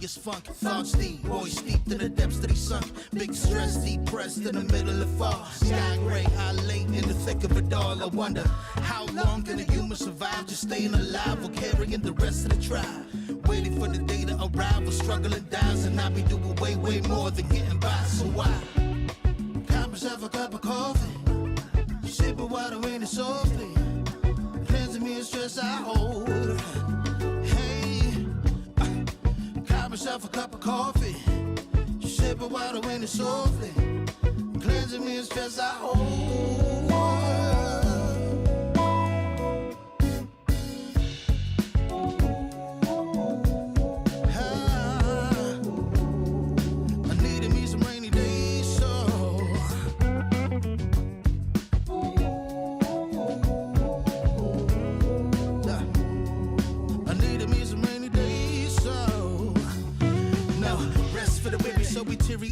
is funk, thoughts deep, boys steeped in the depths that he sunk. Big stress, depressed in the middle of fall. Sky gray, I late in the thick of it all. I wonder, how long can a human survive just staying alive or carrying the rest of the tribe? Waiting for the day to arrive or struggling dies, and I be doing way, way more than getting by. So why? Got myself a cup of coffee, sipping water in it softly, cleansing me of stress I hold. Hey, got myself a cup of coffee, sipping water in it softly, cleansing me of stress I hold.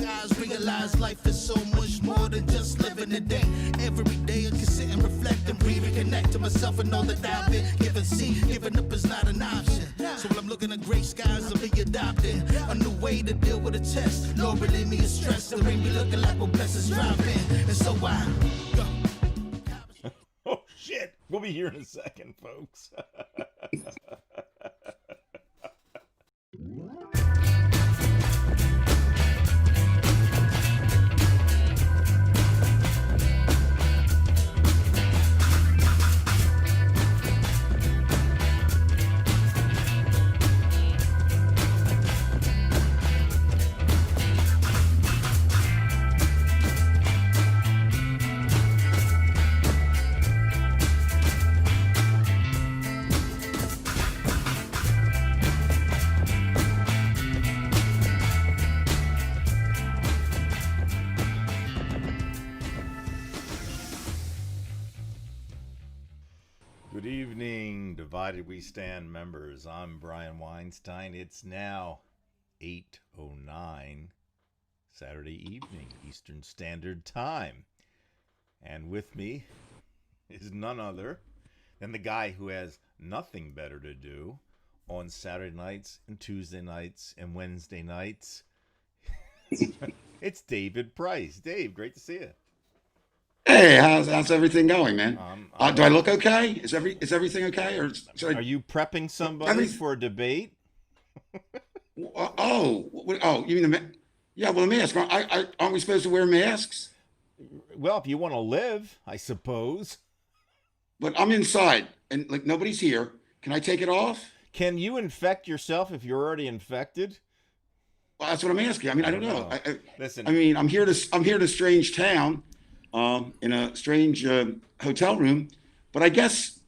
Eyes realize life is so much more than just living a day. Every day I can sit and reflect and breathe and connect to myself and know that I've been given. See, giving up is not an option. So when I'm looking at gray skies, I'll be adopting a new way to deal with a test. Lord, relieve me of stress. The ring be looking like we're blessings dropping. And so I go. Oh shit! We'll be here in a second, folks. Good evening, Divided We Stand members. I'm Brian Weinstein. It's now 8:09 Saturday evening, Eastern Standard Time. And with me is none other than the guy who has nothing better to do on Saturday nights and Tuesday nights and Wednesday nights. It's David Price. Dave, great to see you. Hey, how's everything going, man? Do I look okay? Is everything okay? Or are you prepping somebody for a debate? You mean yeah? Well, the mask. Aren't we supposed to wear masks? Well, if you want to live, I suppose. But I'm inside, and like nobody's here. Can I take it off? Can you infect yourself if you're already infected? Well, that's what I'm asking. I mean, I don't know. Listen, I mean, I'm here to strange town. In a strange hotel room, but I guess,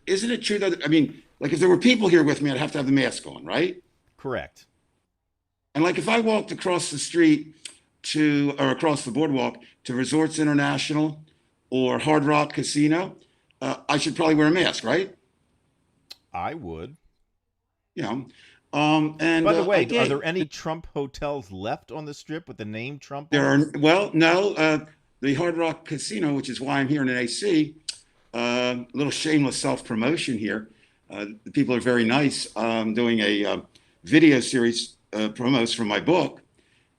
isn't it true that, I mean, like if there were people here with me, I'd have to have the mask on, right? Correct. And like if I walked across the street or across the boardwalk to Resorts International or Hard Rock Casino, I should probably wear a mask, right? I would. You know, and by the way, are there any Trump hotels left on the Strip with the name Trump? There are. Well, no. The Hard Rock Casino, which is why I'm here in an AC, a little shameless self-promotion here. The people are very nice. I'm doing a video series promos for my book.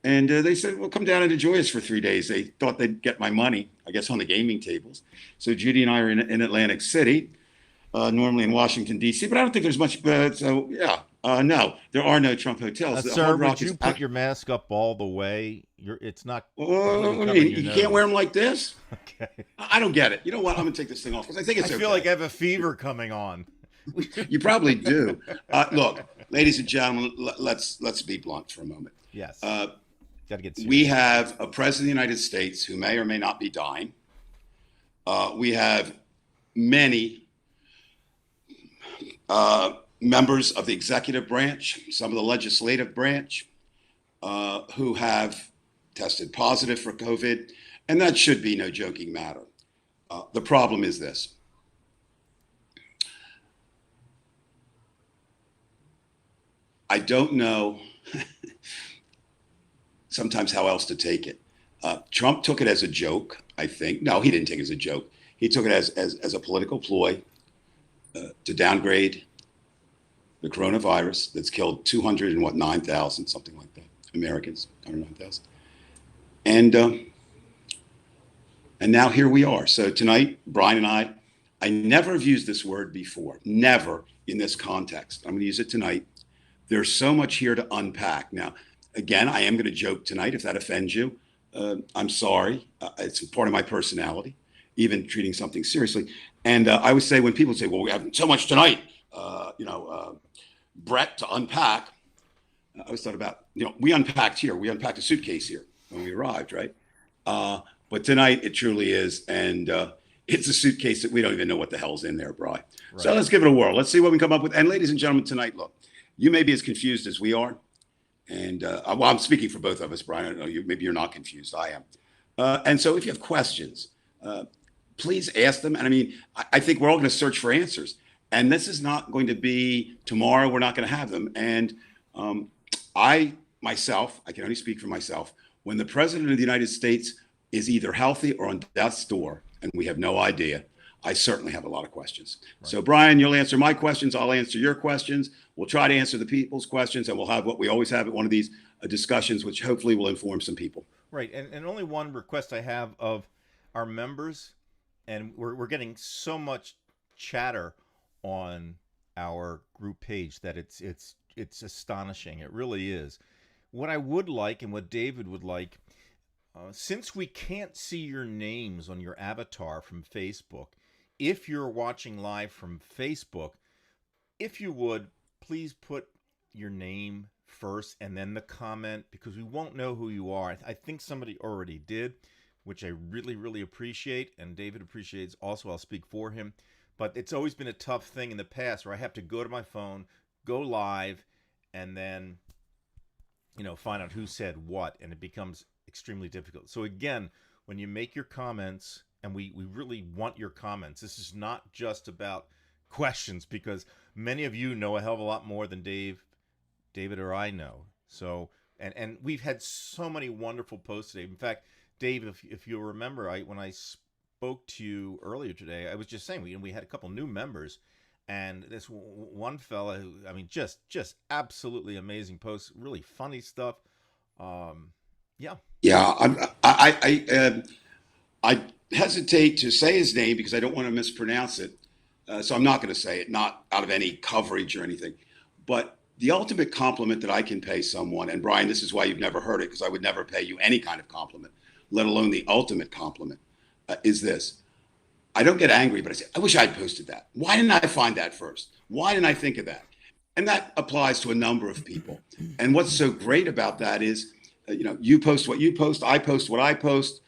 And they said, well, come down and enjoy us for 3 days. They thought they'd get my money, I guess, on the gaming tables. So Judy and I are in Atlantic City, normally in Washington, D.C. But I don't think there's much. No, there are no Trump hotels. Sir, would you put your mask up all the way? It's not. You can't wear them like this? Okay. I don't get it. You know what? I'm going to take this thing off because I think it's okay. I feel like I have a fever coming on. You probably do. Look, ladies and gentlemen, let's be blunt for a moment. Yes. Got to get serious. We have a president of the United States who may or may not be dying. We have many members of the executive branch, some of the legislative branch, who have tested positive for COVID, and that should be no joking matter. The problem is this. I don't know sometimes how else to take it. Trump took it as a joke, I think. No, he didn't take it as a joke. He took it as a political ploy to downgrade the coronavirus that's killed 9,000, something like that, Americans, 109,000. And now here we are. So tonight, Brian and I never have used this word before, never in this context. I'm going to use it tonight. There's so much here to unpack. Now, again, I am going to joke tonight if that offends you. I'm sorry. It's part of my personality, even treating something seriously. And I would say when people say, well, we have so much tonight, Brett, to unpack, I always thought about, we unpacked here. We unpacked a suitcase here when we arrived, right? But tonight it truly is. And it's a suitcase that we don't even know what the hell's in there, Brian. Right. So let's give it a whirl. Let's see what we come up with. And ladies and gentlemen, tonight, look, you may be as confused as we are. And well, I'm speaking for both of us, Brian. I don't know, maybe you're not confused. I am. And so if you have questions, please ask them. And I mean, I think we're all going to search for answers. And this is not going to be tomorrow. We're not going to have them. And I can only speak for myself. When the president of the United States is either healthy or on death's door, and we have no idea, I certainly have a lot of questions. Right. So, Brian, you'll answer my questions. I'll answer your questions. We'll try to answer the people's questions, and we'll have what we always have at one of these discussions, which hopefully will inform some people. Right. And only one request I have of our members, and we're getting so much chatter on our group page that it's astonishing. It really is. What I would like, and what David would like, since we can't see your names on your avatar from Facebook, if you're watching live from Facebook, if you would, please put your name first and then the comment, because we won't know who you are. I think somebody already did, which I really, really appreciate, and David appreciates also. I'll speak for him. But it's always been a tough thing in the past where I have to go to my phone, go live, and then, find out who said what, and it becomes extremely difficult. So again, when you make your comments, and we really want your comments, this is not just about questions, because many of you know a hell of a lot more than David or I know. So, and we've had so many wonderful posts today. In fact, Dave, if you'll remember, when I spoke to you earlier today, I was just saying we had a couple new members, and this one fella who, I mean, just absolutely amazing posts, really funny stuff. Yeah. I hesitate to say his name because I don't want to mispronounce it, so I'm not going to say it, not out of any coverage or anything. But the ultimate compliment that I can pay someone, and Brian, this is why you've never heard it, because I would never pay you any kind of compliment, let alone the ultimate compliment, is this. I don't get angry, but I say, I wish I'd posted that. Why didn't I find that first? Why didn't I think of that? And that applies to a number of people. And what's so great about that is, you post what you post, I post what I post.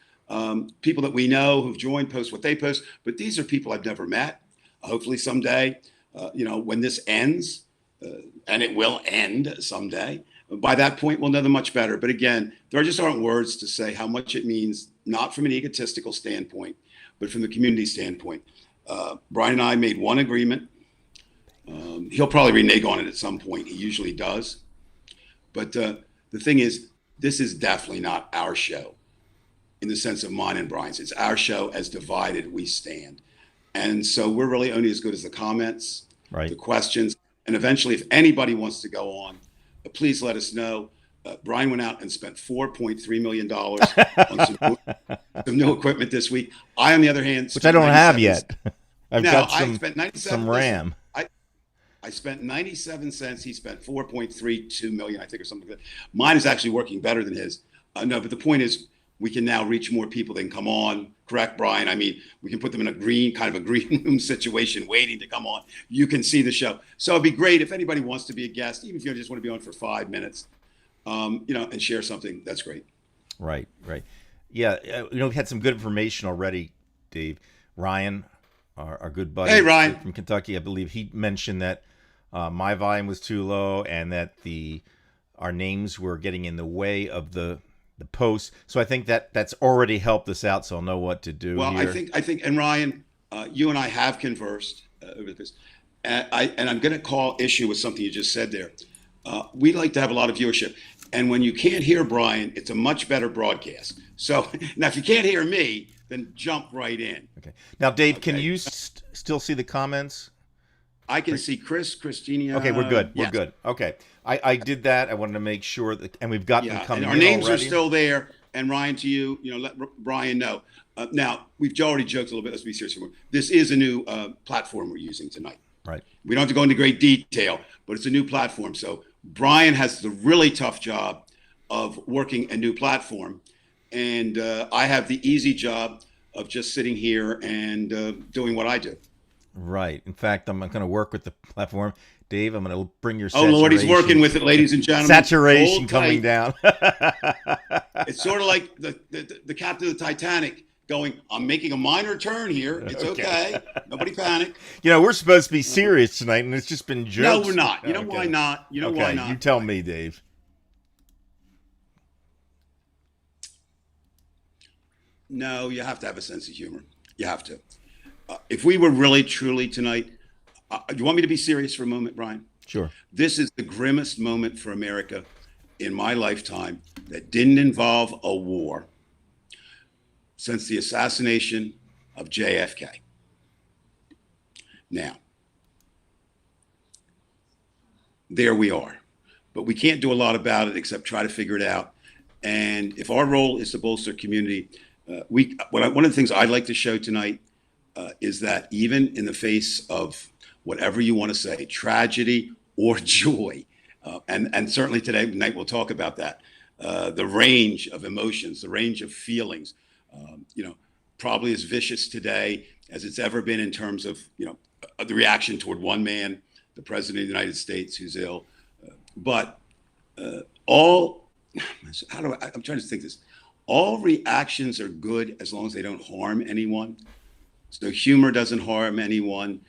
People that we know who've joined post what they post, but these are people I've never met. Hopefully someday, when this ends, and it will end someday, by that point, we'll know them much better. But again, there just aren't words to say how much it means, not from an egotistical standpoint, but from the community standpoint. Brian and I made one agreement. He'll probably renege on it at some point. He usually does. But the thing is, this is definitely not our show in the sense of mine and Brian's. It's our show. As divided we stand. And so we're really only as good as the comments, right, the questions. And eventually, if anybody wants to go on, please let us know. Brian went out and spent $4.3 million on some new equipment this week. I, on the other hand, which I don't have yet. I've got some RAM. I spent 97 cents. He spent 4.32 million, I think, or something like that. Mine is actually working better than his. No, but the point is, we can now reach more people. They can come on. Correct, Brian? I mean, we can put them in a green room situation, waiting to come on. You can see the show. So it'd be great if anybody wants to be a guest, even if you just want to be on for 5 minutes, and share something. That's great. Right. Yeah, we've had some good information already, Dave. Ryan, our good buddy, hey, Ryan, from Kentucky, I believe he mentioned that my volume was too low and that our names were getting in the way of the posts. So I think that's already helped us out. So I'll know what to do. Well, here. I think, and Ryan, you and I have conversed over this, and I'm going to call issue with something you just said there. We like to have a lot of viewership, and when you can't hear Brian, it's a much better broadcast. So now, if you can't hear me, then jump right in. Okay. Now, Dave, can you still see the comments? I can see Chris, Christina. Okay, we're good. We're yes. good. Okay. I did that. I wanted to make sure that, and we've got them Yeah, coming and our in names already. are still there. And Ryan, to you, let Brian know. Now, we've already joked a little bit. Let's be serious for a moment. This is a new platform we're using tonight. Right. We don't have to go into great detail, but it's a new platform. So Brian has the really tough job of working a new platform. And I have the easy job of just sitting here and doing what I do. Right. In fact, I'm going to work with the platform. Dave, I'm going to bring your Oh, saturation. Lord, he's working with it, ladies and gentlemen. Saturation Hold coming tight. down. It's sort of like the captain of the Titanic going, I'm making a minor turn here. It's okay. Nobody panic. We're supposed to be serious tonight, and it's just been No, jokes. we're not. You know Okay. why not? You know Okay, why not? you tell me, Dave. No, you have to have a sense of humor. You have to. If we were really, truly tonight, you want me to be serious for a moment, Brian? Sure. This is the grimmest moment for America in my lifetime that didn't involve a war since the assassination of JFK. Now, there we are. But we can't do a lot about it except try to figure it out. And if our role is to bolster community, one of the things I'd like to show tonight is that even in the face of whatever you want to say, tragedy or joy, and certainly tonight we'll talk about that, the range of emotions, the range of feelings, probably as vicious today as it's ever been in terms of, the reaction toward one man, the president of the United States, who's ill. But I'm trying to think this. All reactions are good as long as they don't harm anyone. So humor doesn't harm anyone.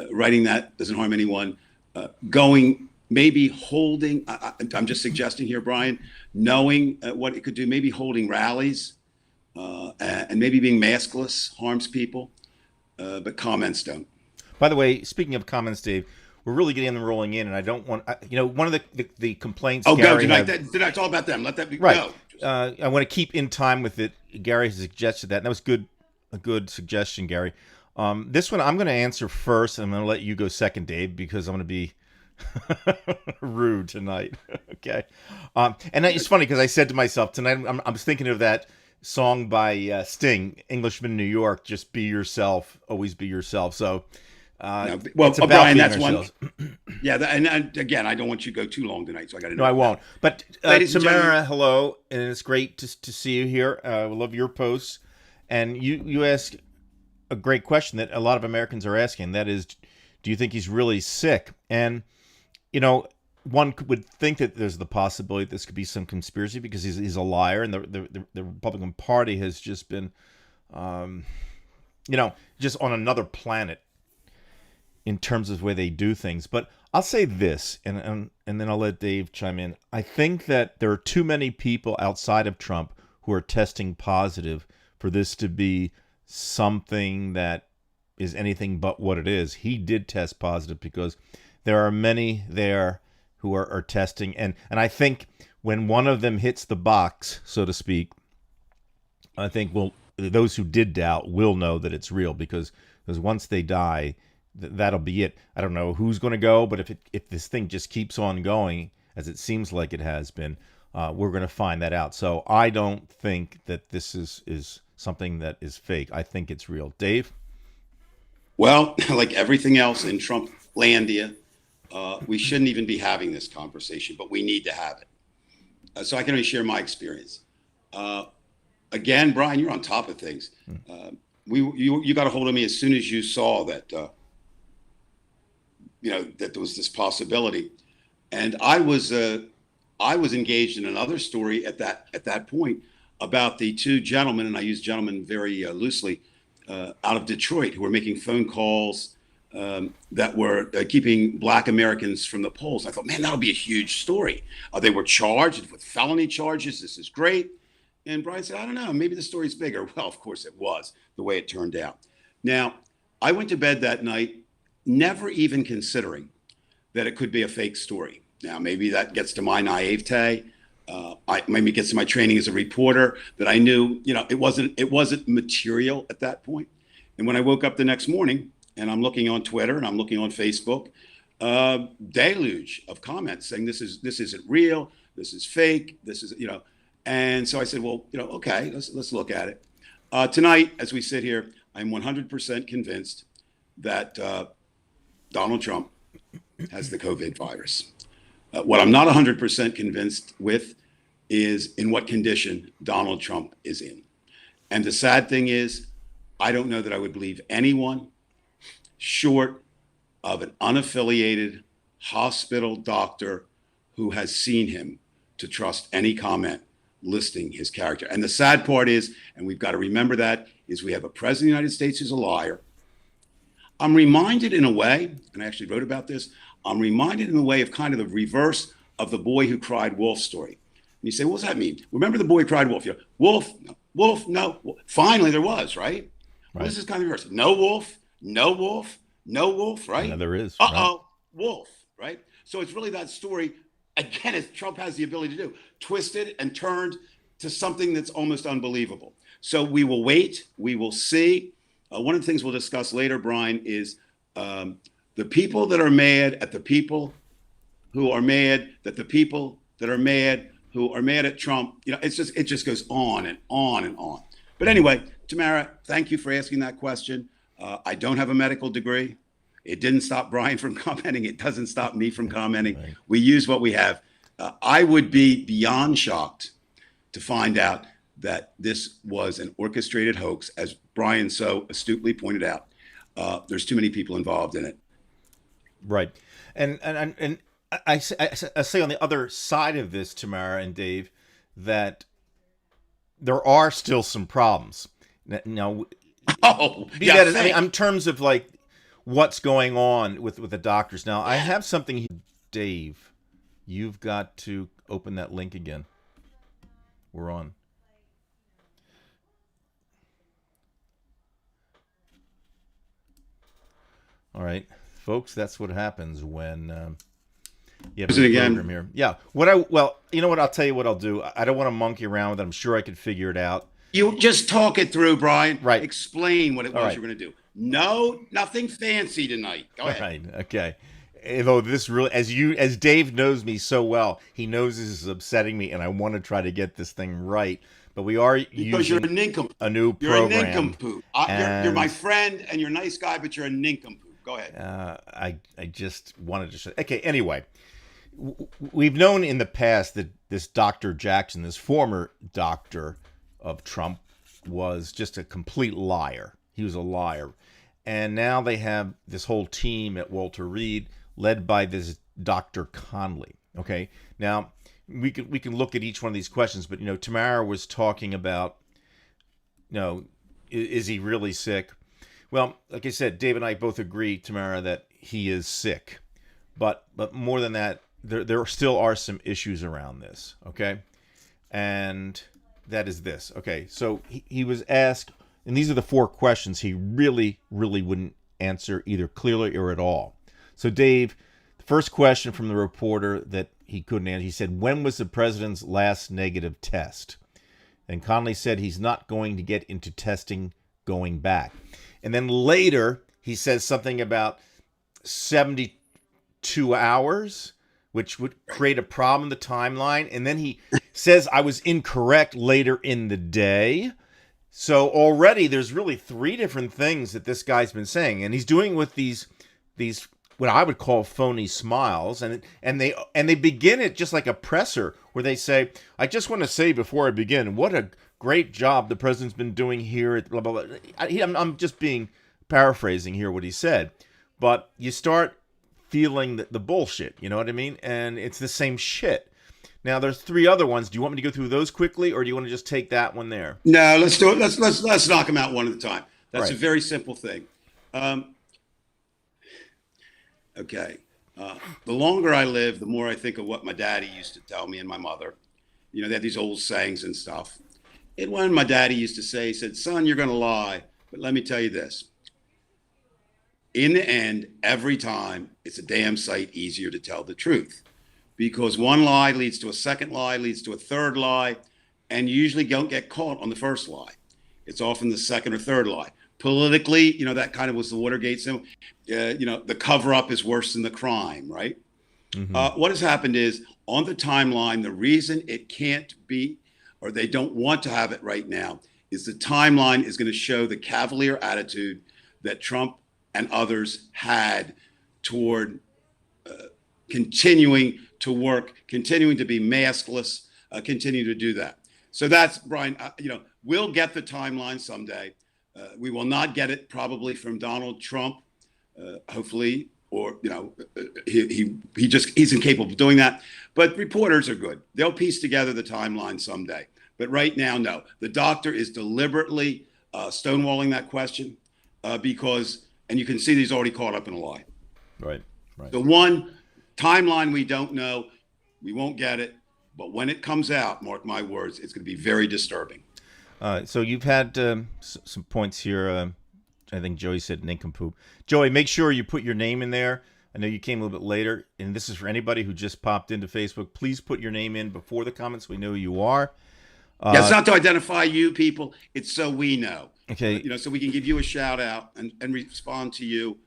Writing that doesn't harm anyone. Maybe holding, I'm just suggesting here, Brian, knowing what it could do, maybe holding rallies and maybe being maskless harms people, but comments don't. By the way, speaking of comments, Dave, we're really getting them rolling in, and I don't want, one of the complaints. Oh, Gary go. Did I talk about them? Let that be. Right. Go. I want to keep in time with it. Gary has suggested that, and that was a good suggestion, Gary. This one I'm going to answer first, and I'm going to let you go second, Dave, because I'm going to be rude tonight. Okay. And it's funny because I said to myself tonight, I was thinking of that song by Sting, Englishman in New York, just be yourself, always be yourself. So, it's about Brian, being that's ourselves. one. Yeah, and again, I don't want you to go too long tonight, so I got to know. No, I won't. But Ladies and Tamara, gentlemen. hello, and it's great to see you here. I love your posts, and you ask a great question that a lot of Americans are asking. That is, do you think he's really sick? And one would think that there's the possibility this could be some conspiracy because he's a liar, and the Republican Party has just been, just on another planet in terms of the way they do things. But I'll say this, and then I'll let Dave chime in. I think that there are too many people outside of Trump who are testing positive for this to be something that is anything but what it is. He did test positive because there are many there who are testing. And I think when one of them hits the box, so to speak, I think those who did doubt will know that it's real because once they die, that'll be it. I don't know who's going to go, but if this thing just keeps on going, as it seems like it has been, we're going to find that out. So I don't think that this is something that is fake. I think it's real. Dave? Well, like everything else in Trumplandia, we shouldn't even be having this conversation, but we need to have it. So I can only share my experience. Again, Brian, you're on top of things. You got a hold of me as soon as you saw that, that there was this possibility, and I was engaged in another story at that point about the two gentlemen, and I use gentlemen very loosely, out of Detroit who were making phone calls that were keeping Black Americans from the polls. I thought, man, that'll be a huge story. They were charged with felony charges. This is great. And Brian said, I don't know, maybe the story's bigger. Well, of course it was, the way it turned out. Now, I went to bed that night, never even considering that it could be a fake story. Now, maybe that gets to my naivete. Maybe it gets to my training as a reporter that I knew, it wasn't material at that point. And when I woke up the next morning, and I'm looking on Twitter and I'm looking on Facebook, deluge of comments saying this isn't real, this is fake, this is, and so I said, well, okay, let's look at it. Tonight, as we sit here, I'm 100% convinced that Donald Trump has the COVID virus. What I'm not 100% convinced with is in what condition Donald Trump is in. And the sad thing is, I don't know that I would believe anyone short of an unaffiliated hospital doctor who has seen him to trust any comment listing his character. And the sad part is, and we've got to remember that, is we have a president of the United States who's a liar. I'm reminded in a way, and I actually wrote about this, I'm reminded in a way of kind of the reverse of the boy who cried wolf story. And you say, what does that mean? Remember the boy who cried wolf? Wolf, no, wolf, no. Finally, there was, right? Well, this is kind of reverse. No wolf, no wolf, no wolf, right? Yeah, there is. Uh-oh, right? Wolf, right? So it's really that story, again, as Trump has the ability to do, twisted and turned to something that's almost unbelievable. So we will wait, we will see. One of the things we'll discuss later, Brian, is the people that are mad at the people who are mad that the people that are mad who are mad at Trump. It just goes on and on and on. But anyway, Tamara, thank you for asking that question. I don't have a medical degree. It didn't stop Brian from commenting. It doesn't stop me from commenting. Right. We use what we have. I would be beyond shocked to find out that this was an orchestrated hoax, as Brian so astutely pointed out. There's too many people involved in it. Right. And I say on the other side of this, Tamara and Dave, that there are still some problems. Now, in terms of like what's going on with the doctors. Now, I have something here. Dave, you've got to open that link again. We're on. All right, folks, that's what happens when you have a program here. Yeah. You know what? I'll tell you what I'll do. I don't want to monkey around with it. I'm sure I could figure it out. You just talk it through, Brian. Right. Explain what it was you're going to do. No, nothing fancy tonight. Go ahead. Right. Okay. Although this really, as Dave knows me so well, he knows this is upsetting me, and I want to try to get this thing right. But we are because you're a nincompoop. A new program. You're a nincompoop. You're my friend, and you're a nice guy, but you're a nincompoop. Go ahead. I just wanted to say. Okay. Anyway, we've known in the past that this Dr. Jackson, this former doctor of Trump, was just a complete liar. He was a liar. And now they have this whole team at Walter Reed led by this Dr. Conley. Okay. Now we can look at each one of these questions, but Tamara was talking about, is he really sick? Well, like I said, Dave and I both agree, Tamara, that he is sick. But more than that, there still are some issues around this. Okay. And that is this. Okay. So he was asked, and these are the 4 questions he really, really wouldn't answer either clearly or at all. So, Dave, the first question from the reporter that he couldn't answer, he said, when was the president's last negative test? And Conley said he's not going to get into testing going back. And then later, he says something about 72 hours, which would create a problem in the timeline. And then he says I was incorrect later in the day. So already there's really 3 different things that this guy's been saying, and he's doing with these what I would call phony smiles, and they begin it just like a presser where they say, "I just want to say before I begin, what a great job the president's been doing here." At blah blah blah. I'm just paraphrasing here what he said, but you start feeling the bullshit. You know what I mean? And it's the same shit. Now, there's 3 other ones. Do you want me to go through those quickly, or do you want to just take that one there? No, let's do it. Let's knock them out one at a time. That's a very simple thing. Okay. The longer I live, the more I think of what my daddy used to tell me and my mother. They had these old sayings and stuff. And one my daddy used to say, he said, "Son, you're going to lie, but let me tell you this. In the end, every time, it's a damn sight easier to tell the truth. Because one lie leads to a second lie, leads to a third lie, and you usually don't get caught on the first lie. It's often the second or third lie. politically, that kind of was the Watergate symbol. The cover up is worse than the crime, right? What has happened is on the timeline, the reason it can't be, or they don't want to have it right now, is the timeline is going to show the cavalier attitude that Trump and others had toward continuing to work, continuing to be maskless, continue to do that. So that's, Brian, we'll get the timeline someday. We will not get it probably from Donald Trump, hopefully, or, he's incapable of doing that. But reporters are good. They'll piece together the timeline someday. But right now, no. The doctor is deliberately stonewalling that question because, and you can see that he's already caught up in a lie. Right. The one timeline we don't know, we won't get it. But when it comes out, mark my words, it's going to be very disturbing. So you've had some points here. I think Joey said nincompoop. Joey, make sure you put your name in there. I know you came a little bit later, and this is for anybody who just popped into Facebook. Please put your name in before the comments. We know who you are. It's not to identify you people. It's so we know. Okay. So we can give you a shout out and respond to you.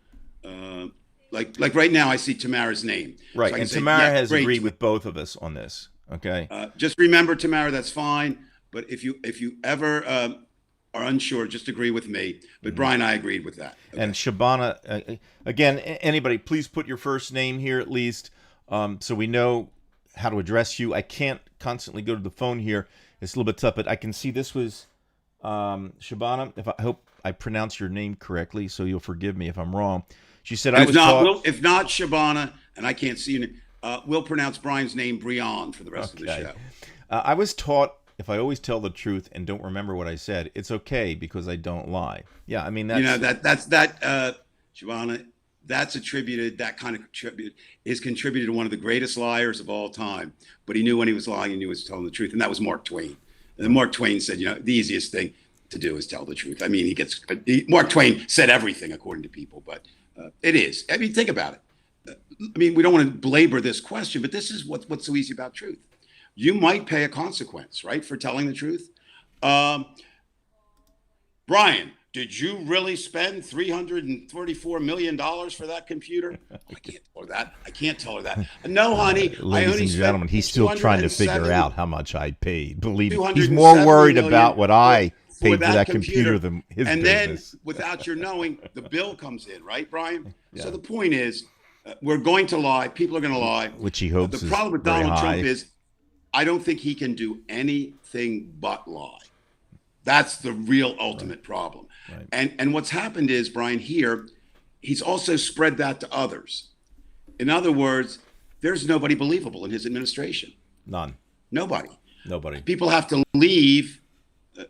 Like right now, I see Tamara's name. Right, So and say, Tamara has great. agreed with both of us on this. Okay. Just remember, Tamara, that's fine. But if you ever are unsure, just agree with me. But Brian, I agreed with that. Okay. And Shabana, again, anybody, please put your first name here at least, so we know how to address you. I can't constantly go to the phone here. It's a little bit tough, but I can see this was Shabana. I hope I pronounce your name correctly, so you'll forgive me if I'm wrong. She said, if not Shabana, and I can't see your name, we'll pronounce Brian's name Brian for the rest of the show. I was taught if I always tell the truth and don't remember what I said, it's okay because I don't lie. Yeah, I mean that's Shabana. That's attributed. That kind of is contributed to one of the greatest liars of all time. But he knew when he was lying, and knew he was telling the truth, and that was Mark Twain. And Mark Twain said, the easiest thing to do is tell the truth. I mean, Mark Twain said everything according to people, but it is. I mean, think about it. We don't want to belabor this question, but this is what's so easy about truth. You might pay a consequence, right, for telling the truth. Brian, did you really spend $334 million for that computer? I can't tell her that. No, honey. Ladies and gentlemen, he's still trying to figure out how much I paid. Believe me, he's more worried about what I paid for that computer than his and business. Then, without your knowing, the bill comes in, right, Brian? Yeah. So the point is, we're going to lie. People are going to lie. Which he hopes the problem with Donald Trump is, I don't think he can do anything but lie. That's the real ultimate problem. Right. And what's happened is, Brian, here, he's also spread that to others. In other words, there's nobody believable in his administration. None. Nobody. People have to leave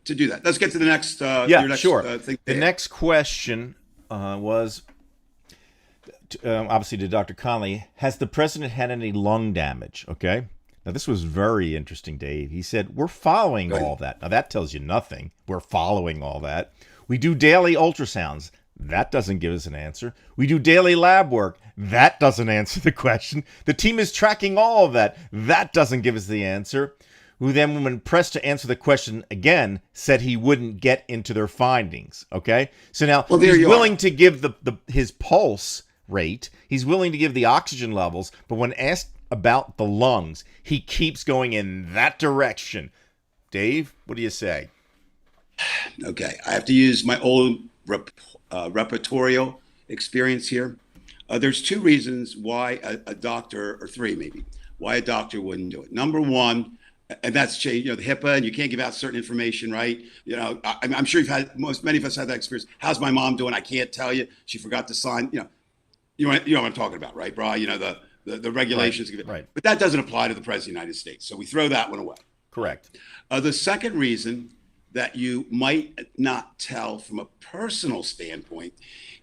to do that. Let's get to the next. Sure. Thing the next question was, obviously, to Dr. Connolly. Has the president had any lung damage? Okay. Now, this was very interesting, Dave. He said, we're following all that. Now, that tells you nothing. We're following all that. We do daily ultrasounds. That doesn't give us an answer. We do daily lab work. That doesn't answer the question. The team is tracking all of that. That doesn't give us the answer. Who then, when pressed to answer the question again, said he wouldn't get into their findings. Okay? So now he's willing to give his pulse rate. He's willing to give the oxygen levels. But when asked about the lungs, he keeps going in that direction. Dave, what do you say? Okay, I have to use my old repertorial experience here. There's two reasons why a doctor, or three maybe, why a doctor wouldn't do it. Number one, and that's change, the HIPAA, and you can't give out certain information, right? I'm sure many of us had that experience. How's my mom doing? I can't tell you. She forgot to sign. You know what I'm talking about, right, Brian? The regulations. Right. But that doesn't apply to the President of the United States. So we throw that one away. Correct. The second reason that you might not tell from a personal standpoint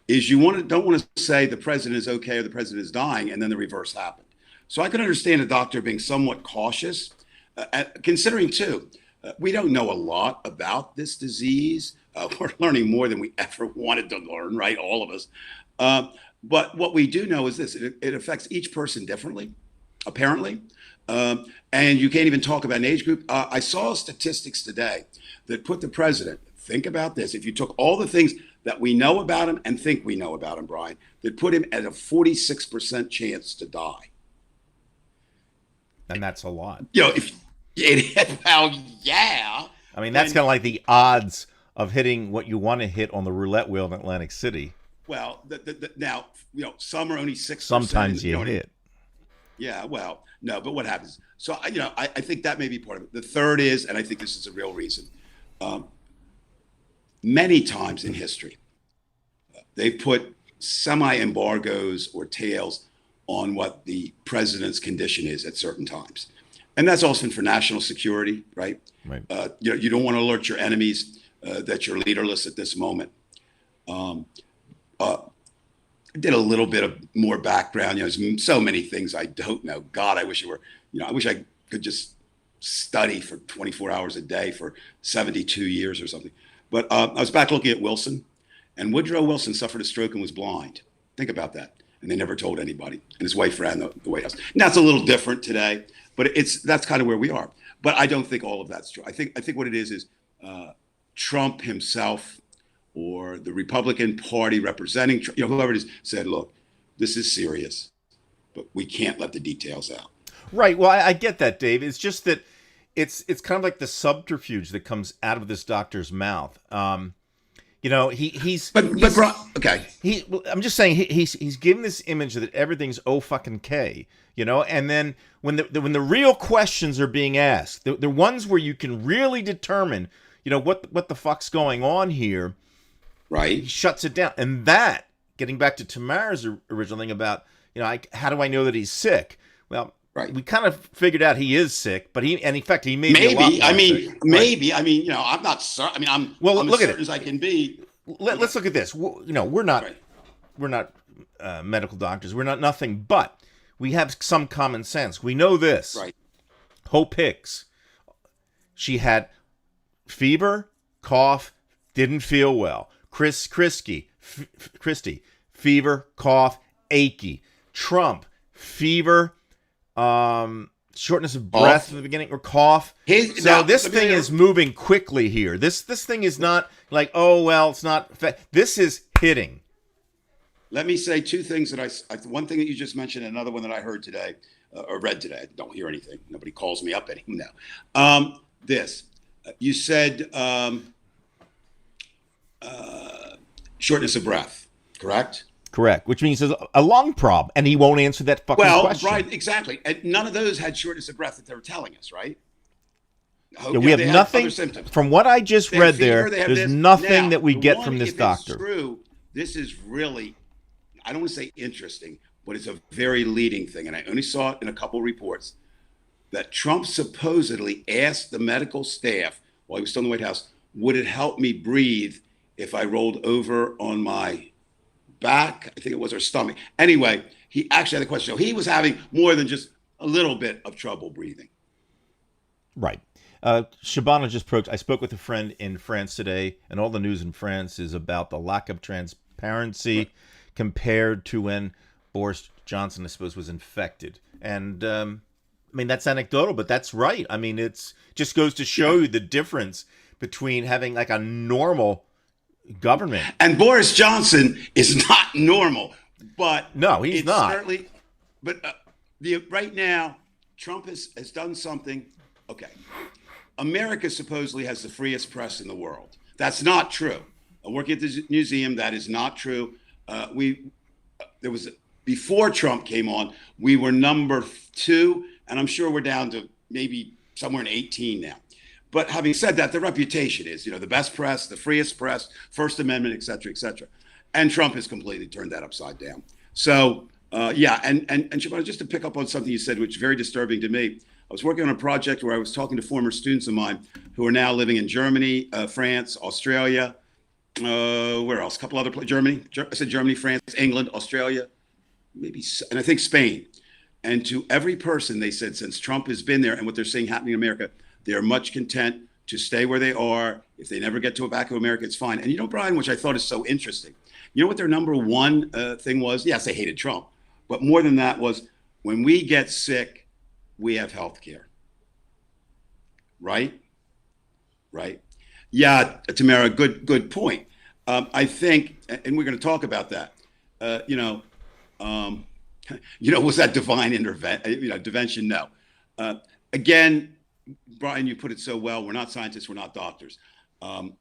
is you don't want to say the president is okay or the president is dying, and then the reverse happened. So I can understand a doctor being somewhat cautious, considering, too, we don't know a lot about this disease. We're learning more than we ever wanted to learn, right? All of us. But what we do know is this. It affects each person differently, apparently. And you can't even talk about an age group. I saw statistics today that put the president, think about this, if you took all the things that we know about him and think we know about him, Brian, that put him at a 46% chance to die. And that's a lot. If well, yeah. I mean, that's kind of like the odds of hitting what you want to hit on the roulette wheel in Atlantic City. Well, now, some are only 6%. Sometimes you hit. Yeah, well, no, but what happens? So, I think that may be part of it. The third is, and I think this is a real reason, many times in history, they've put semi-embargoes or tails on what the president's condition is at certain times. And that's also for national security, right? Right. You don't want to alert your enemies that you're leaderless at this moment. I did a little bit of more background. There's so many things I don't know. God, I wish it were, I wish I could just study for 24 hours a day for 72 years or something. But I was back looking at Wilson, and Woodrow Wilson suffered a stroke and was blind. Think about that. And they never told anybody. And his wife ran the White House. Now it's a little different today, but that's kind of where we are. But I don't think all of that's true. I think what it is Trump himself or the Republican Party representing Trump, whoever it is, said, look, this is serious, but we can't let the details out. Right. Well, I get that, Dave. It's just that it's kind of like the subterfuge that comes out of this doctor's mouth. He's okay. I'm just saying he's given this image that everything's fucking K, and then when the real questions are being asked, the ones where you can really determine, what the fuck's going on here, right? He shuts it down. And that, getting back to Tamara's original thing about, how do I know that he's sick? Well, right. We kind of figured out he is sick, but in fact, he may be a lot more sick. Maybe. Right. I mean, I'm not certain. I mean, I'm as certain as I can be. Let's look at this. We're not medical doctors. We're not nothing, but we have some common sense. We know this. Right. Hope Hicks. She had fever, cough, didn't feel well. Christie, fever, cough, achy. Trump, fever, shortness of breath in the beginning, or cough. This thing is moving quickly here. This thing is not like, it's not. This is hitting. Let me say two things one thing that you just mentioned, another one that I heard today or read today. I don't hear anything. Nobody calls me up anymore now. You said shortness of breath, correct? Correct, which means there's a lung problem, and he won't answer that fucking question. Right, exactly. And none of those had shortness of breath that they were telling us, right? We have nothing. From what I just read there's nothing that we get from this doctor. It's true, this is really, I don't want to say interesting, but it's a very leading thing. And I only saw it in a couple reports that Trump supposedly asked the medical staff while he was still in the White House, would it help me breathe if I rolled over on my back, I think it was, her stomach. Anyway, he actually had a question. So he was having more than just a little bit of trouble breathing. Right. Shabana just I spoke with a friend in France today, and all the news in France is about the lack of transparency compared to when Boris Johnson, I suppose, was infected. And that's anecdotal, but that's right. I mean, it's just goes to show you the difference between having like a normal government. And Boris Johnson is not normal, but no, he's not. Certainly, but right now, Trump has done something. Okay, America supposedly has the freest press in the world. That's not true. Working at the museum, that is not true. Before Trump came on, we were number 2, and I'm sure we're down to maybe somewhere in 18 now. But having said that, the reputation is, the best press, the freest press, First Amendment, et cetera, et cetera. And Trump has completely turned that upside down. So, and Shabana, just to pick up on something you said, which is very disturbing to me. I was working on a project where I was talking to former students of mine who are now living in Germany, France, Australia, where else? A couple other places, Germany. I said Germany, France, England, Australia, and I think Spain. And to every person, they said, since Trump has been there and what they're seeing happening in America, they are much content to stay where they are. If they never get to back to America, it's fine. And Brian, which I thought is so interesting, what their number one thing was? Yes, they hated Trump. But more than that was, when we get sick, we have health care. Right? Yeah, Tamara, good point. I think, and we're going to talk about that. Uh, you know, um, was that divine intervention? No. Again, Brian, you put it so well. We're not scientists. We're not doctors. Um,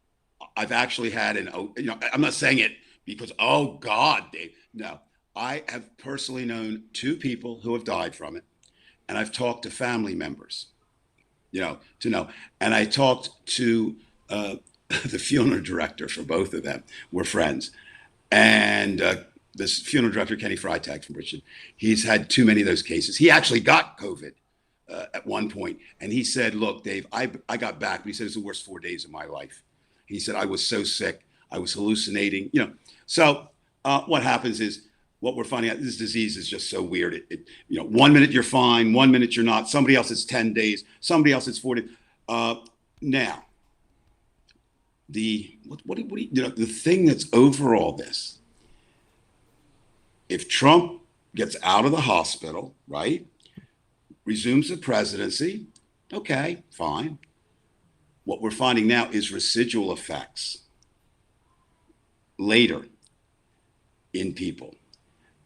I've actually had I'm not saying it because, oh God, Dave. No, I have personally known two people who have died from it, and I've talked to family members, to know. And I talked to the funeral director for both of them. We're friends, and this funeral director, Kenny Freitag from Richmond, he's had too many of those cases. He actually got COVID at one point, and he said, "Look, Dave, I got back," but he said it's the worst 4 days of my life. He said I was so sick, I was hallucinating. So what happens is what we're finding out. This disease is just so weird. 1 minute you're fine, 1 minute you're not. Somebody else it's 10 days, somebody else it's 40. Now, the thing that's over all this, if Trump gets out of the hospital, right, resumes the presidency, okay, fine. What we're finding now is residual effects later in people.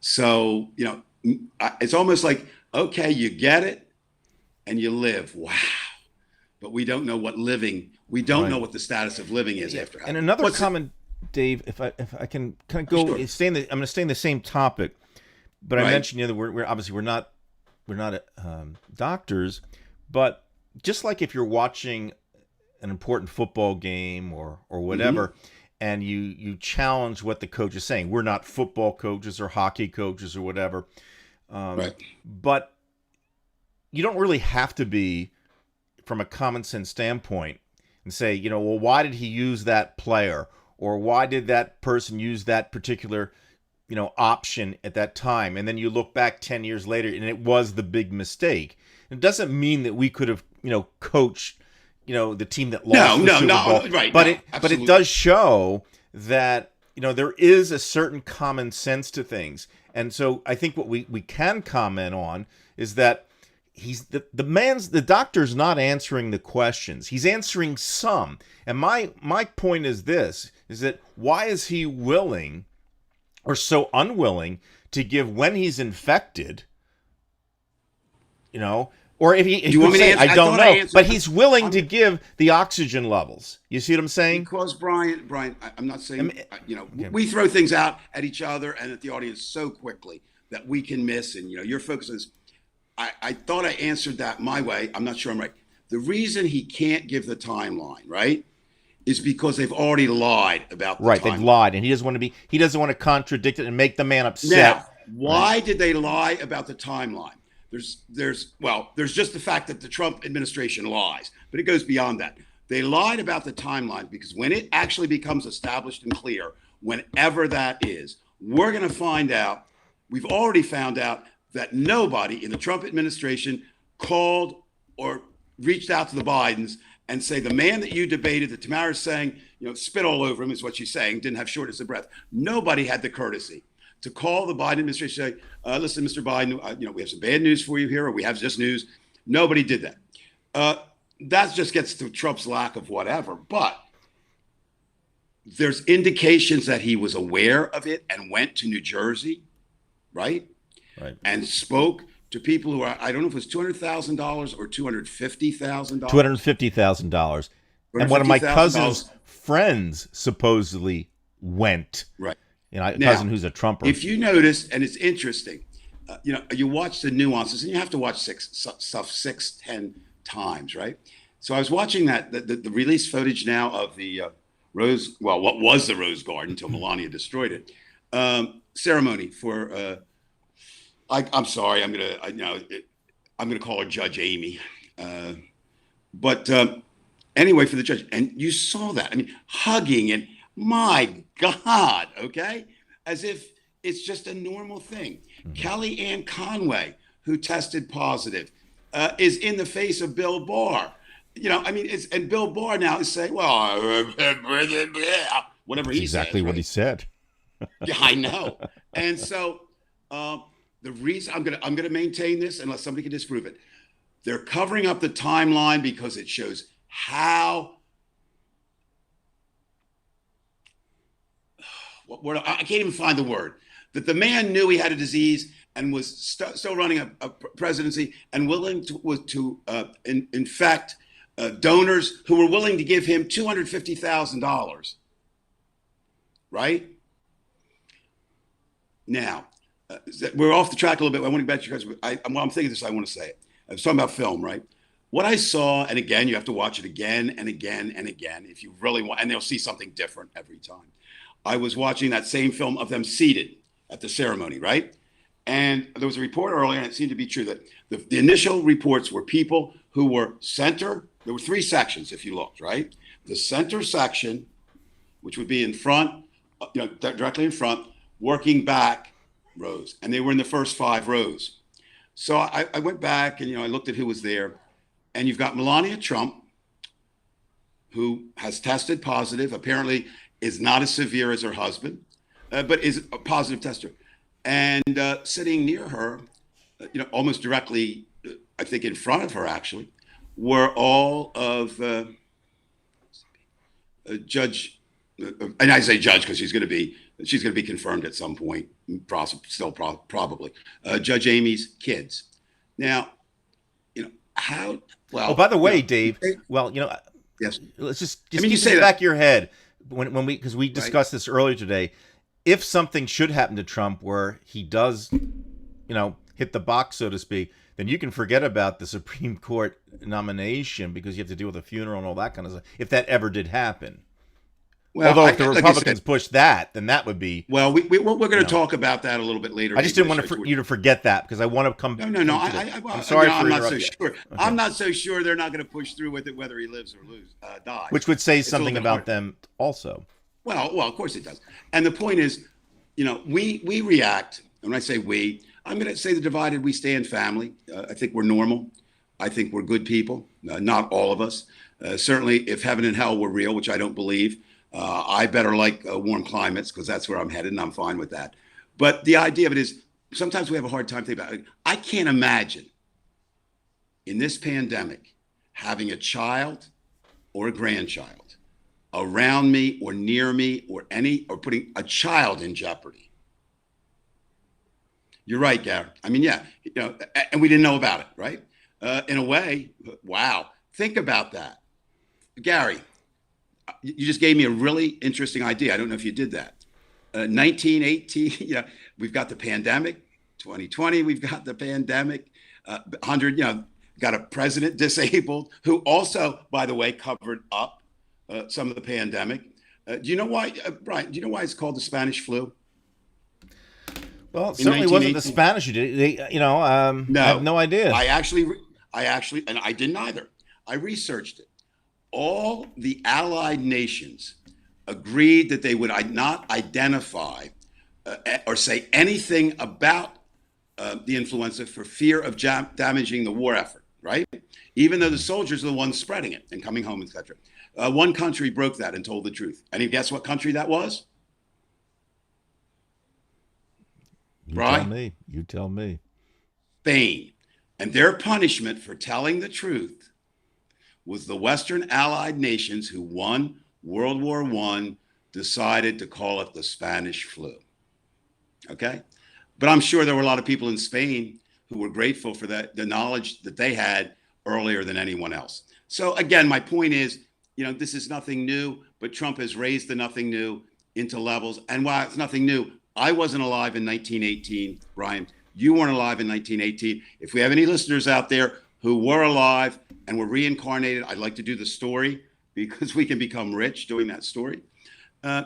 So, it's almost like, okay, you get it and you live. Wow. But we don't know what know what the status of living is after having. And another comment, Dave, if I can kind of go, Sure. I'm going to stay in the same topic, but I mentioned that we're obviously we're not doctors, but just like if you're watching an important football game or whatever, and you challenge what the coach is saying. We're not football coaches or hockey coaches or whatever, but you don't really have to be from a common sense standpoint and say, well, why did he use that player, or why did that person use that particular option at that time, and then you look back 10 years later and it was the big mistake. It doesn't mean that we could have coached the team that lost the Super Bowl. Right, but it does show that there is a certain common sense to things. And so I think what we can comment on is that he's the doctor's not answering the questions. He's answering some. And my point is this, is that why is he willing or so unwilling to give when he's infected, or if he could say, I don't know, but he's willing to give the oxygen levels. You see what I'm saying? Because Brian, I'm not saying, we throw things out at each other and at the audience so quickly that we can miss. And, your focus is, I thought I answered that my way. I'm not sure I'm right. The reason he can't give the timeline, right, is because they've already lied about the timeline. They've lied, and he doesn't want to contradict it and make the man upset. Now, why did they lie about the timeline? There's just the fact that the Trump administration lies, but it goes beyond that. They lied about the timeline because when it actually becomes established and clear, whenever that is, we're going to find out, we've already found out that nobody in the Trump administration called or reached out to the Bidens and say, the man that you debated, that Tamara's saying, spit all over him is what she's saying, didn't have shortness of breath. Nobody had the courtesy to call the Biden administration and say, listen, Mr. Biden, we have some bad news for you here, or we have just news. Nobody did that. That just gets to Trump's lack of whatever. But there's indications that he was aware of it and went to New Jersey, right? And spoke to people who are, I don't know if it was $200,000 or $250,000. $250,000. And one of my cousin's friends supposedly went. Right. A cousin who's a Trumper. If you notice, and it's interesting, you watch the nuances, and you have to watch stuff 6-10 times, right? So I was watching the release footage now of the what was the Rose Garden until Melania destroyed it, ceremony for. I'm sorry, I'm gonna call her Judge Amy, but anyway, for the judge, and you saw that. I mean, hugging and. My God, okay? As if it's just a normal thing. Kellyanne Conway, who tested positive, is in the face of Bill Barr. And Bill Barr now is saying, well, whatever he says. Exactly what he said. Yeah, I know. And so the reason I'm gonna maintain this, unless somebody can disprove it, they're covering up the timeline because it shows how I can't even find the word, that the man knew he had a disease and was still running a presidency and willing to infect donors who were willing to give him $250,000. Right? Now, we're off the track a little bit. I want to get back to you guys. While I'm thinking this, I want to say it. I was talking about film, right? What I saw, and again, you have to watch it again and again and again if you really want, and they'll see something different every time. I was watching that same film of them seated at the ceremony, right? And there was a report earlier, and it seemed to be true, that the initial reports were people who were center. There were three sections, if you looked, right? The center section, which would be in front, directly in front, working back rows. And they were in the first 5 rows. So I went back and, I looked at who was there. And you've got Melania Trump, who has tested positive, apparently is not as severe as her husband, but is a positive tester. And sitting near her, almost directly, I think in front of her actually, were all of Judge, and I say judge because she's going to be confirmed at some point, probably, Judge Amy's kids. Now, how, well. Oh, by the way, Dave, well, yes. let's just you keep say in the that. back of your head when because we discussed this earlier today. If something should happen to Trump where he does, hit the box, so to speak, then you can forget about the Supreme Court nomination because you have to deal with a funeral and all that kind of stuff. If that ever did happen. Well, although if the Republicans push that, then that would be. Well, we're going to talk about that a little bit later. I just didn't want you to forget that because I want to come. No. I'm sorry for I'm not so interrupting. sure. Okay. I'm not so sure they're not going to push through with it, whether he lives or dies. Which would say something about them also. Well, of course it does. And the point is, we react. And when I say we, I'm going to say the divided we stand family. I think we're normal. I think we're good people. Not all of us. Certainly, if heaven and hell were real, which I don't believe. I better like warm climates because that's where I'm headed, and I'm fine with that. But the idea of it is sometimes we have a hard time thinking about it. I can't imagine in this pandemic having a child or a grandchild around me or near me or putting a child in jeopardy. You're right, Gary. I mean, yeah, and we didn't know about it, right? In a way, wow. Think about that. Gary, you just gave me a really interesting idea. I don't know if you did that. 1918, we've got the pandemic. 2020, we've got the pandemic. 100, got a president disabled who also, by the way, covered up some of the pandemic. Do you know why, Brian? Do you know why it's called the Spanish flu? Well, it certainly wasn't the Spanish who did it. No, I have no idea. I actually, and I didn't either. I researched it. All the allied nations agreed that they would not identify or say anything about the influenza for fear of damaging the war effort, right? Even though the soldiers are the ones spreading it and coming home, etc. One country broke that and told the truth. And you guess what country that was? You tell me. Spain. And their punishment for telling the truth was the Western Allied nations who won World War I decided to call it the Spanish flu. Okay? But I'm sure there were a lot of people in Spain who were grateful for the knowledge that they had earlier than anyone else. So again, my point is, this is nothing new, but Trump has raised the nothing new into levels. And while it's nothing new, I wasn't alive in 1918, Brian. You weren't alive in 1918. If we have any listeners out there who were alive and were reincarnated, I'd like to do the story because we can become rich doing that story.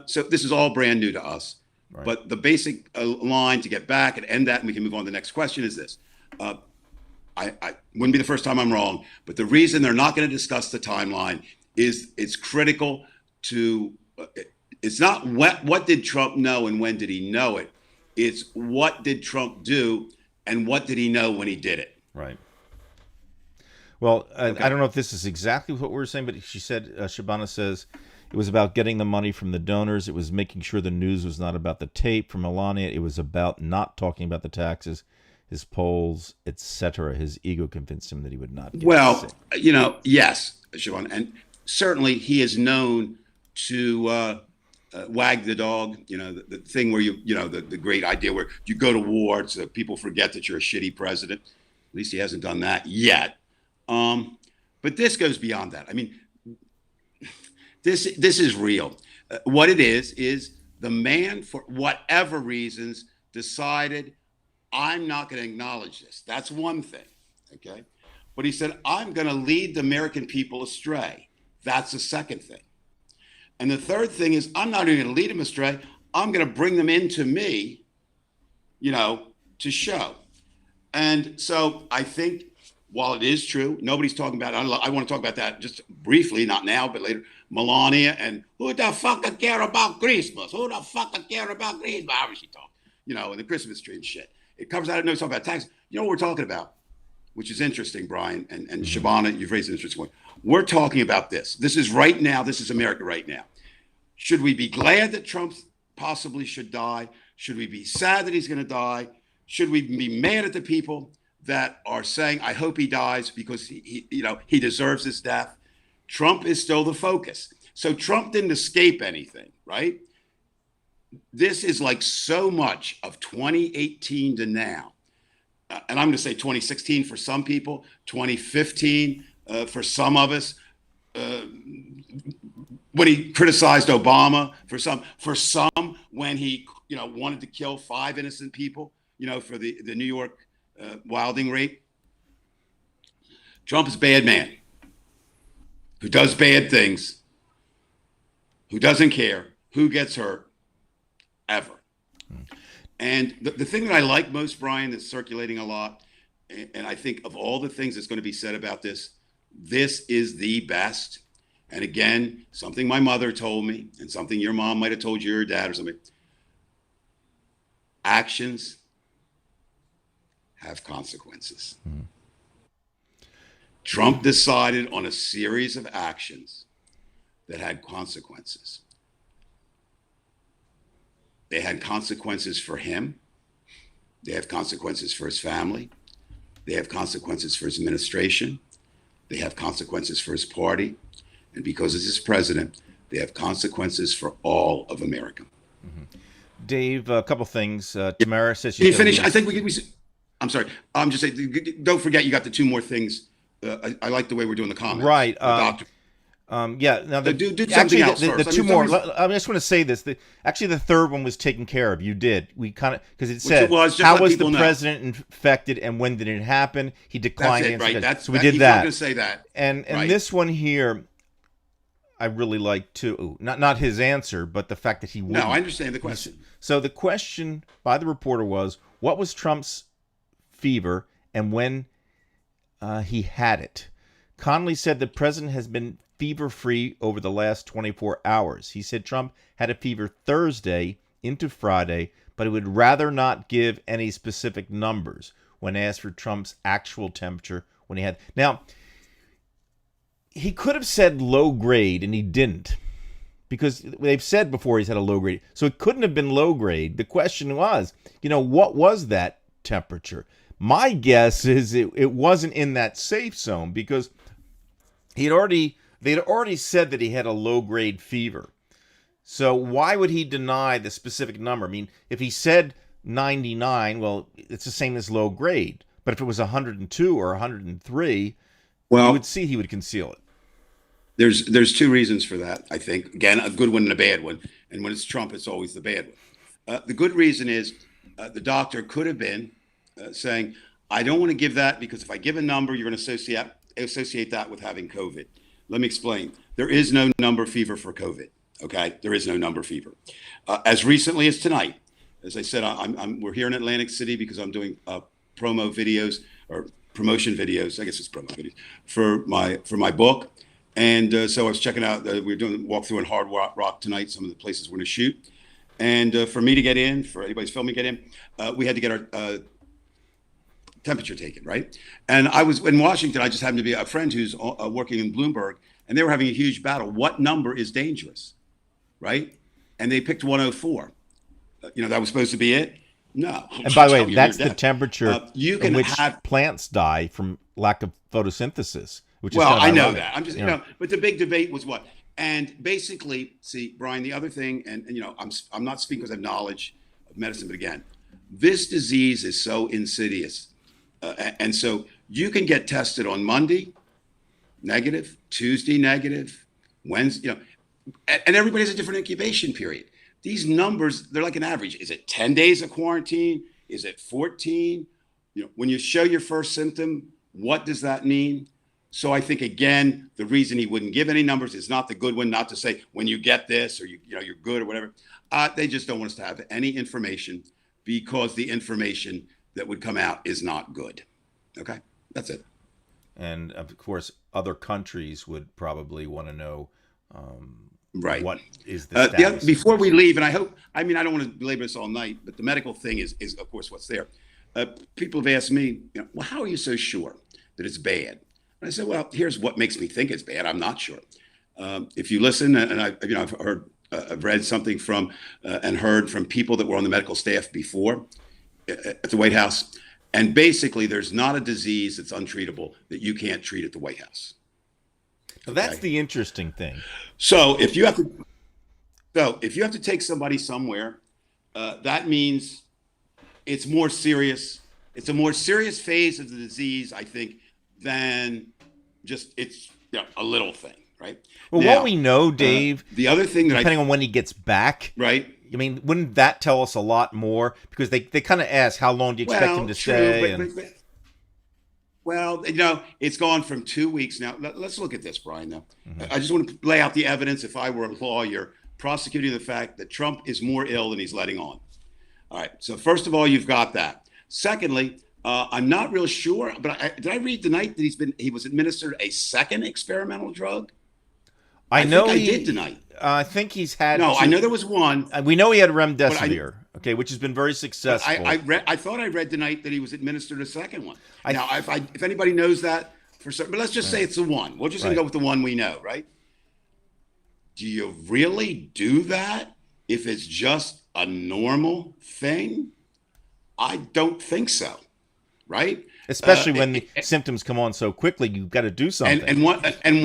So this is all brand new to us. Right. But the basic line to get back and end that, and we can move on to the next question, is this. I wouldn't be the first time I'm wrong, but the reason they're not going to discuss the timeline is it's critical to, it's not what did Trump know and when did he know it? It's what did Trump do and what did he know when he did it? Right. Well, I don't know if this is exactly what we were saying, but she said, Shabana says, it was about getting the money from the donors. It was making sure the news was not about the tape from Melania. It was about not talking about the taxes, his polls, etc. His ego convinced him that he would not get sick. Yes, Shabana. And certainly he is known to wag the dog, the thing where the great idea where you go to war so people forget that you're a shitty president. At least he hasn't done that yet. But this goes beyond that. I mean, this is real. What it is the man, for whatever reasons, decided, I'm not going to acknowledge this. That's one thing, okay? But he said, I'm going to lead the American people astray. That's the second thing. And the third thing is, I'm not even going to lead them astray. I'm going to bring them into me, to show. And so I think, while it is true, nobody's talking about it. I want to talk about that just briefly, not now, but later. Melania and who the fuck care about Christmas? Who the fuck care about Christmas? However she talks, and the Christmas tree and shit. It comes out of no talk about taxes. You know what we're talking about, which is interesting, Brian and Shabana, you've raised an interesting point. We're talking about this. This is right now. This is America right now. Should we be glad that Trump possibly should die? Should we be sad that he's going to die? Should we be mad at the people that are saying, I hope he dies because he deserves his death? Trump is still the focus. So Trump didn't escape anything, right? This is like so much of 2018 to now. And I'm going to say 2016 for some people, 2015 for some of us. When he criticized Obama, for some when he wanted to kill 5 innocent people, for the New York Wilding rape. Trump is a bad man who does bad things, who doesn't care who gets hurt, ever. And the thing that I like most, Brian, that's circulating a lot, and I think of all the things that's going to be said about this is the best. And again, something my mother told me, and something your mom might have told you, or dad, or something. Actions have consequences. Trump decided on a series of actions that had consequences. They had consequences for him. They have consequences for his family. They have consequences for his administration. They have consequences for his party. And because he's his president, they have consequences for all of America. Dave, a couple things. Tamara says Can you finish? I think I'm sorry. I'm just saying, don't forget you got the 2 more things. I like the way we're doing the comments. Right. Doctor. Yeah. Now, do something else first. The 2 more. I just want to say this. Actually, the third one was taken care of. You did. We kind of, because it said, how was the president infected and when did it happen? He declined. That's it, right? So we did that. He's not going to say that. And right. This one here, I really like too. Not his answer, but the fact that he wouldn't. No, I understand the question. So the question by the reporter was, what was Trump's fever and when he had it? Connolly said the president has been fever-free over the last 24 hours. He said Trump had a fever Thursday into Friday, but he would rather not give any specific numbers when asked for Trump's actual temperature when he had. Now, he could have said low grade, and he didn't, because they've said before he's had a low grade. So it couldn't have been low grade. The question was, what was that temperature? My guess is it wasn't in that safe zone, because they'd already said that he had a low grade fever. So why would he deny the specific number? I mean, if he said 99, well, it's the same as low grade. But if it was 102 or 103, well, you would see he would conceal it. There's 2 reasons for that, I think. Again, a good one and a bad one. And when it's Trump, it's always the bad one. The good reason is the doctor could have been saying, I don't want to give that because if I give a number, you're going to associate that with having COVID. Let me explain. There is no number fever for COVID. Okay, there is no number fever. As recently as tonight, as I said, we're here in Atlantic City because I'm doing promo videos or promotion videos. I guess it's promo videos for my book. And so I was checking out. We're doing a walkthrough in Hard Rock tonight. Some of the places we're going to shoot. And for me to get in, for anybody's filming to get in, we had to get our temperature taken, right? And I was in Washington. I just happened to be a friend who's working in Bloomberg, and they were having a huge battle. What number is dangerous, right? And they picked 104. That was supposed to be it. No. And by the way, that's the temperature in which plants die from lack of photosynthesis. Which is I know that. I'm just, but the big debate was what? And basically, see, Brian, the other thing, and I'm not speaking because I have knowledge of medicine, but again, this disease is so insidious. And so you can get tested on Monday, negative, Tuesday, negative, Wednesday, and everybody has a different incubation period. These numbers, they're like an average. Is it 10 days of quarantine? Is it 14? When you show your first symptom, what does that mean? So I think, again, the reason he wouldn't give any numbers is not the good one, not to say when you get this or you're good or whatever. They just don't want us to have any information because the information that would come out is not good. Okay, that's it. And of course, other countries would probably want to know right. What is the status? Before we leave, and I don't want to belabor this all night, but the medical thing is of course what's there. People have asked me, well, how are you so sure that it's bad? And I said, well, here's what makes me think it's bad. I'm not sure. If you listen, and I've read something from and heard from people that were on the medical staff before at the White House, and basically, there's not a disease that's untreatable that you can't treat at the White House. So that's the interesting thing. So if you have to take somebody somewhere, that means it's more serious. It's a more serious phase of the disease, I think, than just it's a little thing, right? Well, now, what we know, Dave, the other thing that depending on when he gets back, right? I mean, wouldn't that tell us a lot more? Because they kind of ask, how long do you expect him to stay? Well, it's gone from 2 weeks now. Let's look at this, Brian, though. I just want to lay out the evidence if I were a lawyer prosecuting the fact that Trump is more ill than he's letting on. All right. So first of all, you've got that. Secondly, I'm not real sure, but did I read tonight that he was administered a second experimental drug? I know think I did tonight. I think he's had. No, I know there was one. We know he had remdesivir, which has been very successful. I thought I read tonight that he was administered a second one. Now, if anybody knows that for certain, but let's just say it's the one. We're just gonna go with the one we know, right? Do you really do that if it's just a normal thing? I don't think so, right? Especially when the symptoms come on so quickly, you've got to do something. And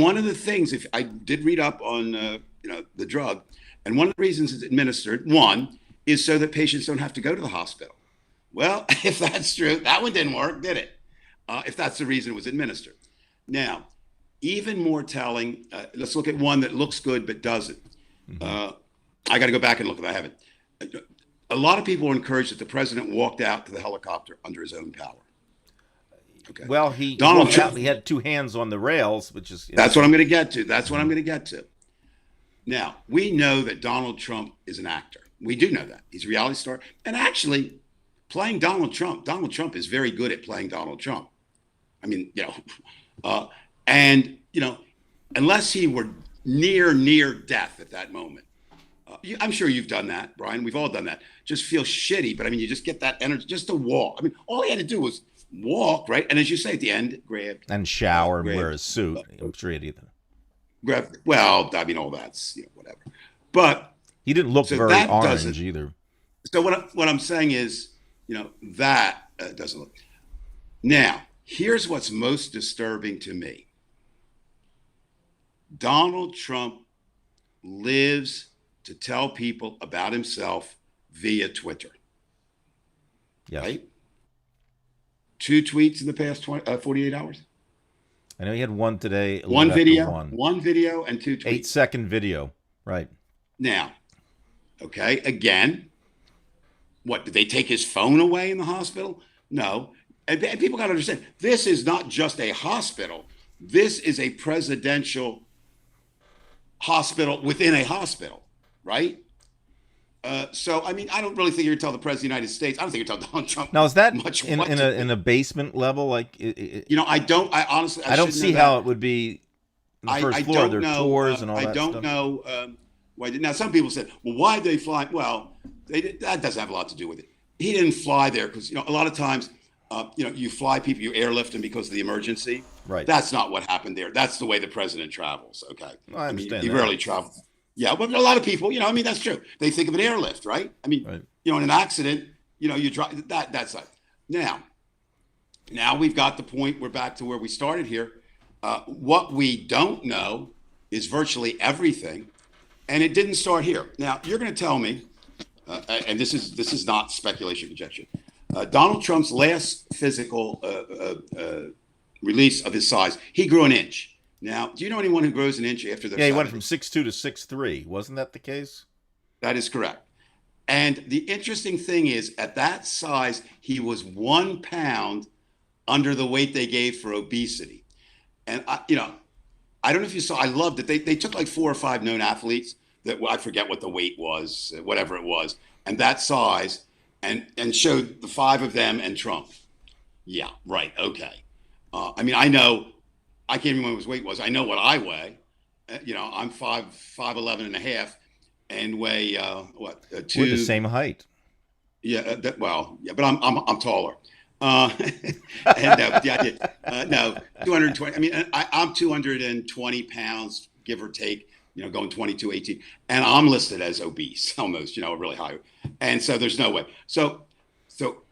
one of the things, if I did read up on the drug, and one of the reasons it's administered, one, is so that patients don't have to go to the hospital. Well, if that's true, that one didn't work, did it? If that's the reason it was administered. Now, even more telling, let's look at one that looks good but doesn't. I got to go back and look if I haven't. A lot of people were encouraged that the president walked out to the helicopter under his own power. Okay. Well, he had two hands on the rails, which is... That's what I'm going to get to. That's what I'm going to get to. Now, we know that Donald Trump is an actor. We do know that. He's a reality star. And actually, playing Donald Trump is very good at playing Donald Trump. I mean, unless he were near death at that moment. I'm sure you've done that, Brian. We've all done that. Just feel shitty, but I mean, you just get that energy just to walk. I mean, all he had to do was walk, right? And as you say at the end, grab and shower and wear a suit. I'm sure he did that. Well, I mean, all that's whatever. But he didn't look very orange either. So what I'm saying is, that doesn't look. Now, here's what's most disturbing to me. Donald Trump lives to tell people about himself via Twitter. Yeah. Right? 2 tweets in the past 48 hours? I know he had one today. One video and 2 tweets. 8-second video. Right. Now, okay, again, what, did they take his phone away in the hospital? No. And people got to understand, this is not just a hospital. This is a presidential hospital within a hospital, right? So, I mean, I don't really think you're telling the president of the United States. I don't think you're telling Donald Trump. Now, is that much in a basement level? Like, I honestly, I don't see how it would be on the first floor. There are tours and all that stuff. I don't know why. Now, some people said, well, why did they fly? Well, that doesn't have a lot to do with it. He didn't fly there because, a lot of times, you fly people, you airlift them because of the emergency. Right. That's not what happened there. That's the way the president travels. Okay. I understand. He rarely travels. Yeah, but a lot of people, that's true. They think of an airlift, right? I mean, right. In an accident, you drive that's like. Now we've got the point. We're back to where we started here. What we don't know is virtually everything, and it didn't start here. Now you're going to tell me, and this is not speculation, conjecture. Donald Trump's last physical release of his size, he grew an inch. Now, do you know anyone who grows an inch after their? Yeah, he went from 6'2" to 6'3". Wasn't that the case? That is correct. And the interesting thing is, at that size, he was 1 pound under the weight they gave for obesity. And I don't know if you saw. I loved it. They took like 4 or 5 known athletes that, well, I forget what the weight was, whatever it was, and that size, and showed the 5 of them and Trump. Yeah, right. Okay. I mean, I know. I can't remember what his weight was. I know what I weigh. I'm 5'11" and a half, and weigh 2. We're the same height. Yeah. But I'm taller. No, 220. I mean, I'm 220 pounds, give or take. Going 22, 18, and I'm listed as obese, almost. Really high, and so there's no way. So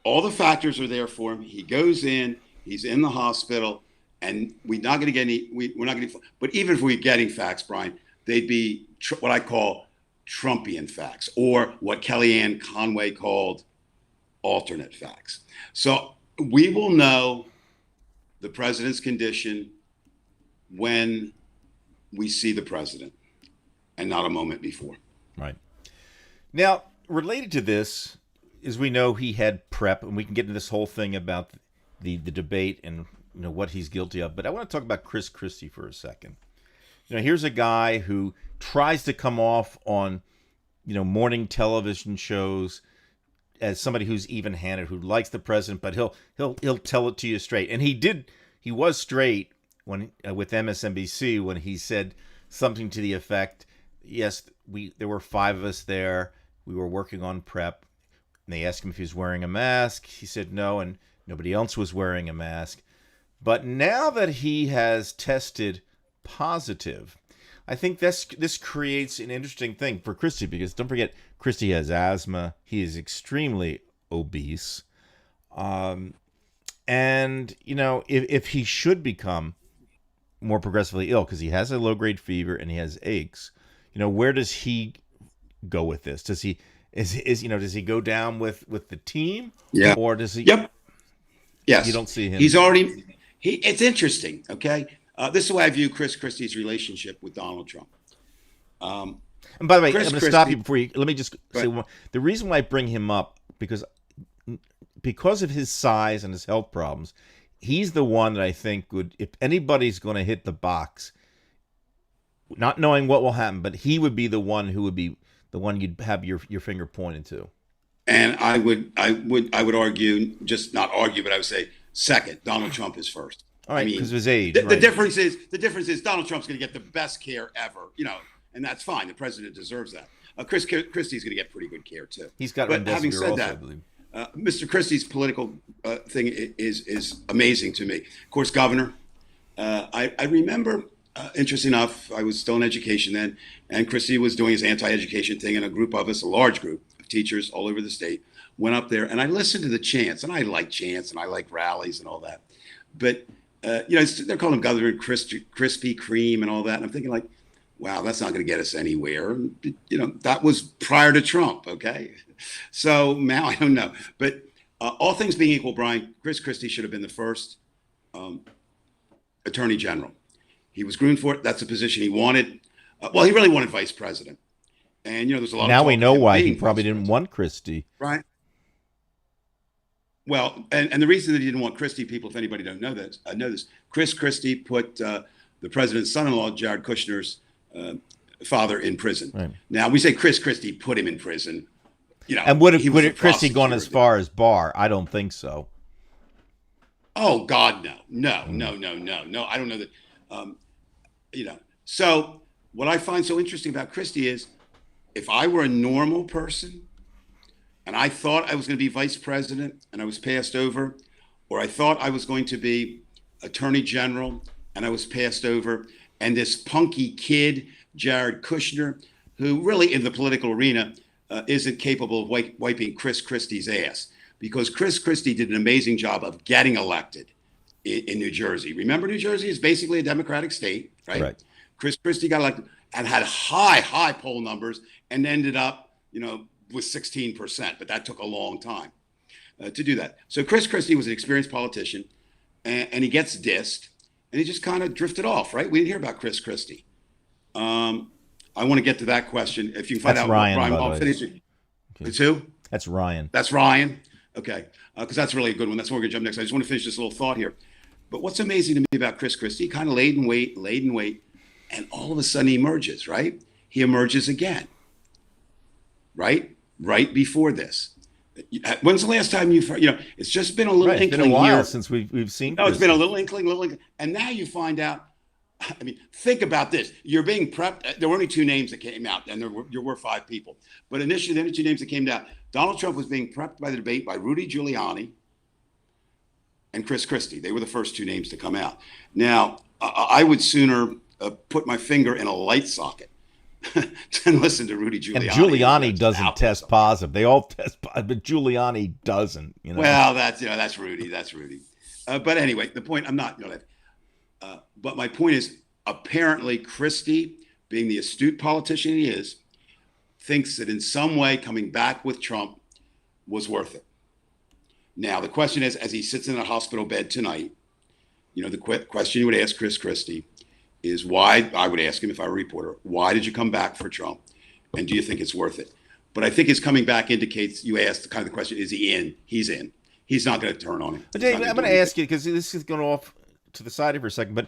all the factors are there for him. He goes in. He's in the hospital. And we're not going to get any. We're not going to. But even if we're getting facts, Brian, they'd be what I call Trumpian facts, or what Kellyanne Conway called alternate facts. So we will know the president's condition when we see the president, and not a moment before. Right. Now, related to this, is we know he had PrEP, and we can get into this whole thing about the debate and what he's guilty of. But I want to talk about Chris Christie for a second. Here's a guy who tries to come off on, morning television shows as somebody who's even-handed, who likes the president, but he'll tell it to you straight. And he was straight when with MSNBC when he said something to the effect, yes, there were 5 of us there. We were working on PrEP. And they asked him if he was wearing a mask. He said no, and nobody else was wearing a mask. But now that he has tested positive, I think this creates an interesting thing for Christie, because don't forget, Christie has asthma. He is extremely obese. And, if he should become more progressively ill, because he has a low-grade fever and he has aches, where does he go with this? Does he does he go down with the team? Yeah. Or does he? Yep. Yes. You don't see him. He's already. It's interesting. Okay. This is the way I view Chris Christie's relationship with Donald Trump. And by the way, Chris I'm going to stop you before you. Let me just say one. The reason why I bring him up because of his size and his health problems, he's the one that I think would, if anybody's going to hit the box, not knowing what will happen, but he would be the one who would be the one you'd have your finger pointed to. And I would argue, just not argue, but I would say second. Donald Trump is first. All right, because of his age. The difference is Donald Trump's going to get the best care ever, and that's fine. The president deserves that. Chris Christie's going to get pretty good care too. He's got. But having said also, that, I believe. Mr. Christie's political thing is amazing to me. Of course, governor. I remember, interesting enough, I was still in education then, and Christie was doing his anti-education thing, and a group of us, a large group of teachers all over the state, went up there, and I listened to the chants, and I like chants, and I like rallies and all that. But, they're calling him Governor Krispy Kreme and all that, and I'm thinking like, wow, that's not going to get us anywhere. That was prior to Trump, okay? So now I don't know. But all things being equal, Brian, Chris Christie should have been the first attorney general. He was groomed for it. That's a position he wanted. He really wanted vice president. And, there's a lot now of we know why he probably didn't want Christie. Right. Well, and the reason that he didn't want Christie, people, if anybody don't know this, Chris Christie put the president's son-in-law, Jared Kushner's father, in prison. Right. Now, we say Chris Christie put him in prison. And would Christie gone as far as Barr? I don't think so. Oh, God, no. No. I don't know that. So what I find so interesting about Christie is if I were a normal person and I thought I was going to be vice president and I was passed over, or I thought I was going to be attorney general and I was passed over, and this punky kid, Jared Kushner, who really in the political arena isn't capable of wiping Chris Christie's ass, because Chris Christie did an amazing job of getting elected in New Jersey. Remember, New Jersey is basically a Democratic state, right? Chris Christie got elected and had high poll numbers and ended up, with 16%, but that took a long time to do that. So Chris Christie was an experienced politician, and he gets dissed, and he just kind of drifted off, right? We didn't hear about Chris Christie. I want to get to that question. If you find That's out, Ryan, Brian, by the I'll way. finish it. It's who? That's Ryan. That's Ryan. Okay, because that's really a good one. That's where we're gonna jump next. I just want to finish this little thought here. But what's amazing to me about Chris Christie, he kind of laid in wait, and all of a sudden he emerges, right? He emerges again, right? Right before this. When's the last time it's just been a little Right. It's inkling been a while here. since we've seen. No, it's Chris. been a little inkling. And now you find out, I mean, think about this. You're being prepped. There were only two names that came out, and there were five people. But initially, the only two names that came out, Donald Trump was being prepped by the debate by Rudy Giuliani and Chris Christie. They were the first two names to come out. Now, I would sooner put my finger in a light socket than listen to Rudy Giuliani. And Giuliani doesn't test positive. They all test positive, but Giuliani doesn't. Well, that's Rudy. That's Rudy. But anyway, the point, I'm not, but my point is, apparently Christie, being the astute politician he is, thinks that in some way coming back with Trump was worth it. Now, the question is, as he sits in a hospital bed tonight, the question you would ask Chris Christie is why, I would ask him if I were a reporter, why did you come back for Trump? And do you think it's worth it? But I think his coming back indicates, you asked kind of the question, is he in? He's in. He's not going to turn on him. But Dave, I'm going to ask you, because this is going off to the side here for a second, but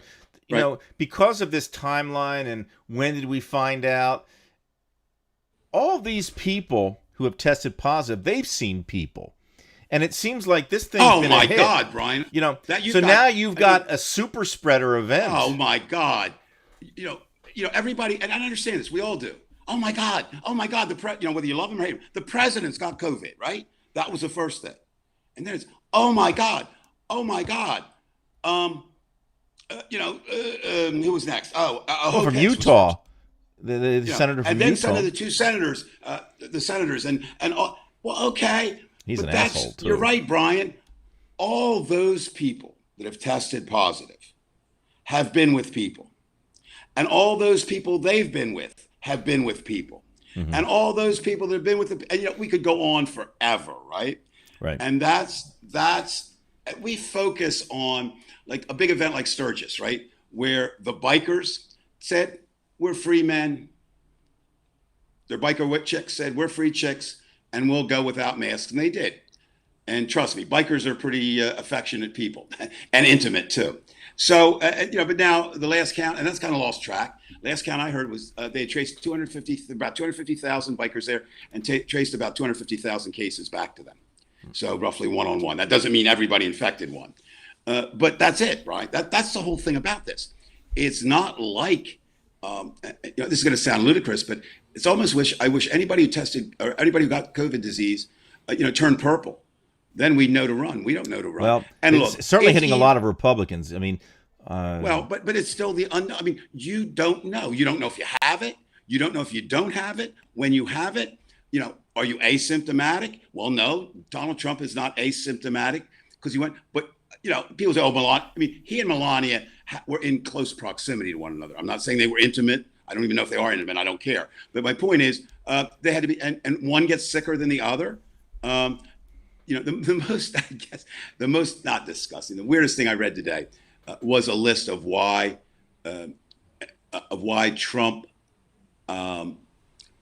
because of this timeline and when did we find out, all these people who have tested positive, they've seen people. And it seems like this thing's been a hit. Oh, my God, Brian. Now you've got a super spreader event. Oh, my God. Everybody, and I understand this. We all do. Oh, my God. Whether you love him or hate him, the president's got COVID, right? That was the first thing. And then it's, oh, my God. Who was next? From Utah. The senator from Utah. And then some of the two senators, okay. He's but an asshole, too. You're right, Brian. All those people that have tested positive have been with people. And all those people they've been with have been with people. Mm-hmm. And all those people that have been with them, and we could go on forever, right? Right. And that's we focus on like a big event like Sturgis, right? Where the bikers said, we're free men. Their biker chicks said, we're free chicks and we'll go without masks. And they did. And trust me, bikers are pretty affectionate people and intimate too. So, but now the last count, and that's kind of lost track. Last count I heard was they had traced about 250,000 bikers there and traced about 250,000 cases back to them. So roughly one-on-one. That doesn't mean everybody infected one. But that's it, right? That's the whole thing about this. It's not like, this is going to sound ludicrous, but it's almost I wish anybody who tested or anybody who got COVID disease, turned purple. Then we know to run. We don't know to run. Well, and it's look, certainly hitting a lot of Republicans. I mean, but it's still you don't know. You don't know if you have it. You don't know if you don't have it. When you have it, are you asymptomatic? Well, no. Donald Trump is not asymptomatic because he went. But people say, oh, Melania. I mean, he and Melania were in close proximity to one another. I'm not saying they were intimate. I don't even know if they are intimate. I don't care. But my point is, they had to be, and one gets sicker than the other. The most not disgusting, the weirdest thing I read today was a list of why Trump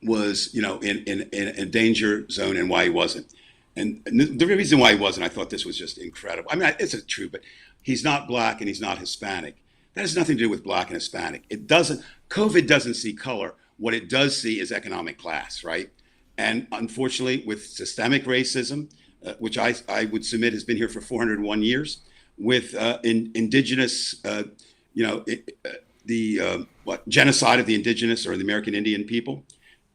was, in a danger zone and why he wasn't. And the reason why he wasn't, I thought this was just incredible. I mean, it's true, but he's not black and he's not Hispanic. That has nothing to do with black and Hispanic. COVID doesn't see color. What it does see is economic class, right? And unfortunately, with systemic racism, which I would submit has been here for 401 years, with indigenous, genocide of the indigenous or the American Indian people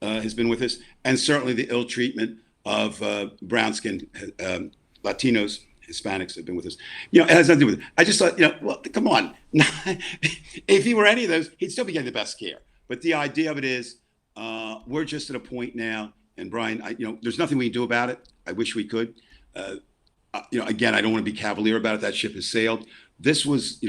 has been with us, and certainly the ill treatment of brown-skinned Latinos, Hispanics have been with us. It has nothing to do with it. I just thought, well, come on. If he were any of those, he'd still be getting the best care. But the idea of it is, we're just at a point now, and Brian, there's nothing we can do about it. I wish we could. Again, I don't want to be cavalier about it. That ship has sailed. This was,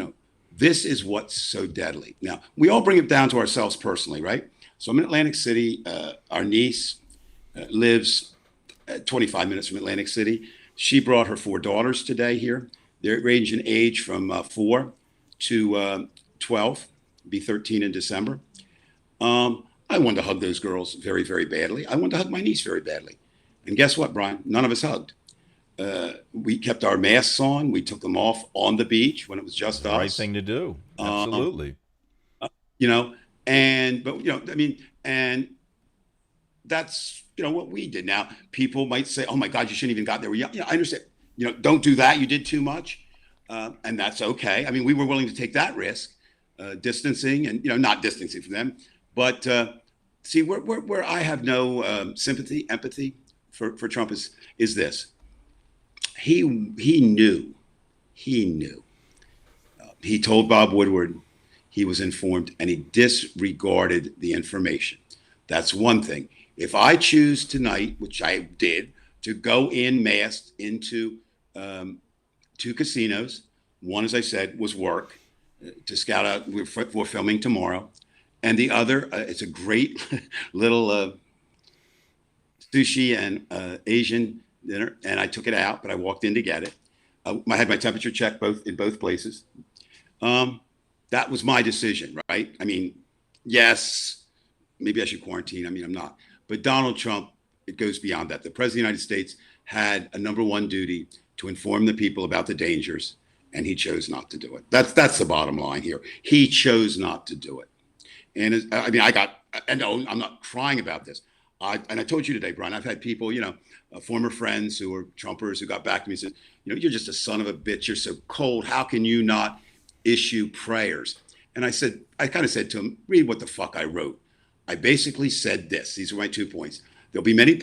This is what's so deadly. Now, we all bring it down to ourselves personally, right? So I'm in Atlantic City. Our niece lives 25 minutes from Atlantic City. She brought her 4 daughters today here. They range in age from 4 to 12, be 13 in December. I wanted to hug those girls very, very badly. I wanted to hug my niece very badly. And guess what, Brian? None of us hugged. We kept our masks on. We took them off on the beach when it was just The us. right thing to do. Absolutely. You know, but I mean, and that's what we did. Now, people might say, "Oh my God, you shouldn't even got there." Well, yeah, I understand. Don't do that. You did too much, and that's okay. I mean, we were willing to take that risk, distancing, and not distancing from them. But see, where I have no sympathy, empathy for Trump is this. He knew. He told Bob Woodward he was informed, and he disregarded the information. That's one thing. If I choose tonight, which I did, to go in masked into 2 casinos, one, as I said, was work to scout out. We're filming tomorrow, and the other, it's a great little sushi and Asian dinner, and I took it out, but I walked in to get it. I had my temperature checked in both places. That was my decision, right? I mean, yes, maybe I should quarantine. I mean, I'm not. But Donald Trump, it goes beyond that. The President of the United States had a number one duty to inform the people about the dangers, and he chose not to do it. That's the bottom line here. He chose not to do it. And I mean, no, I'm not crying about this. And I told you today, Brian, I've had people, former friends who were Trumpers who got back to me and said, you're just a son of a bitch. You're so cold. How can you not issue prayers? And I kind of said to him, read what the fuck I wrote. I basically said this. These are my 2 points. There'll be many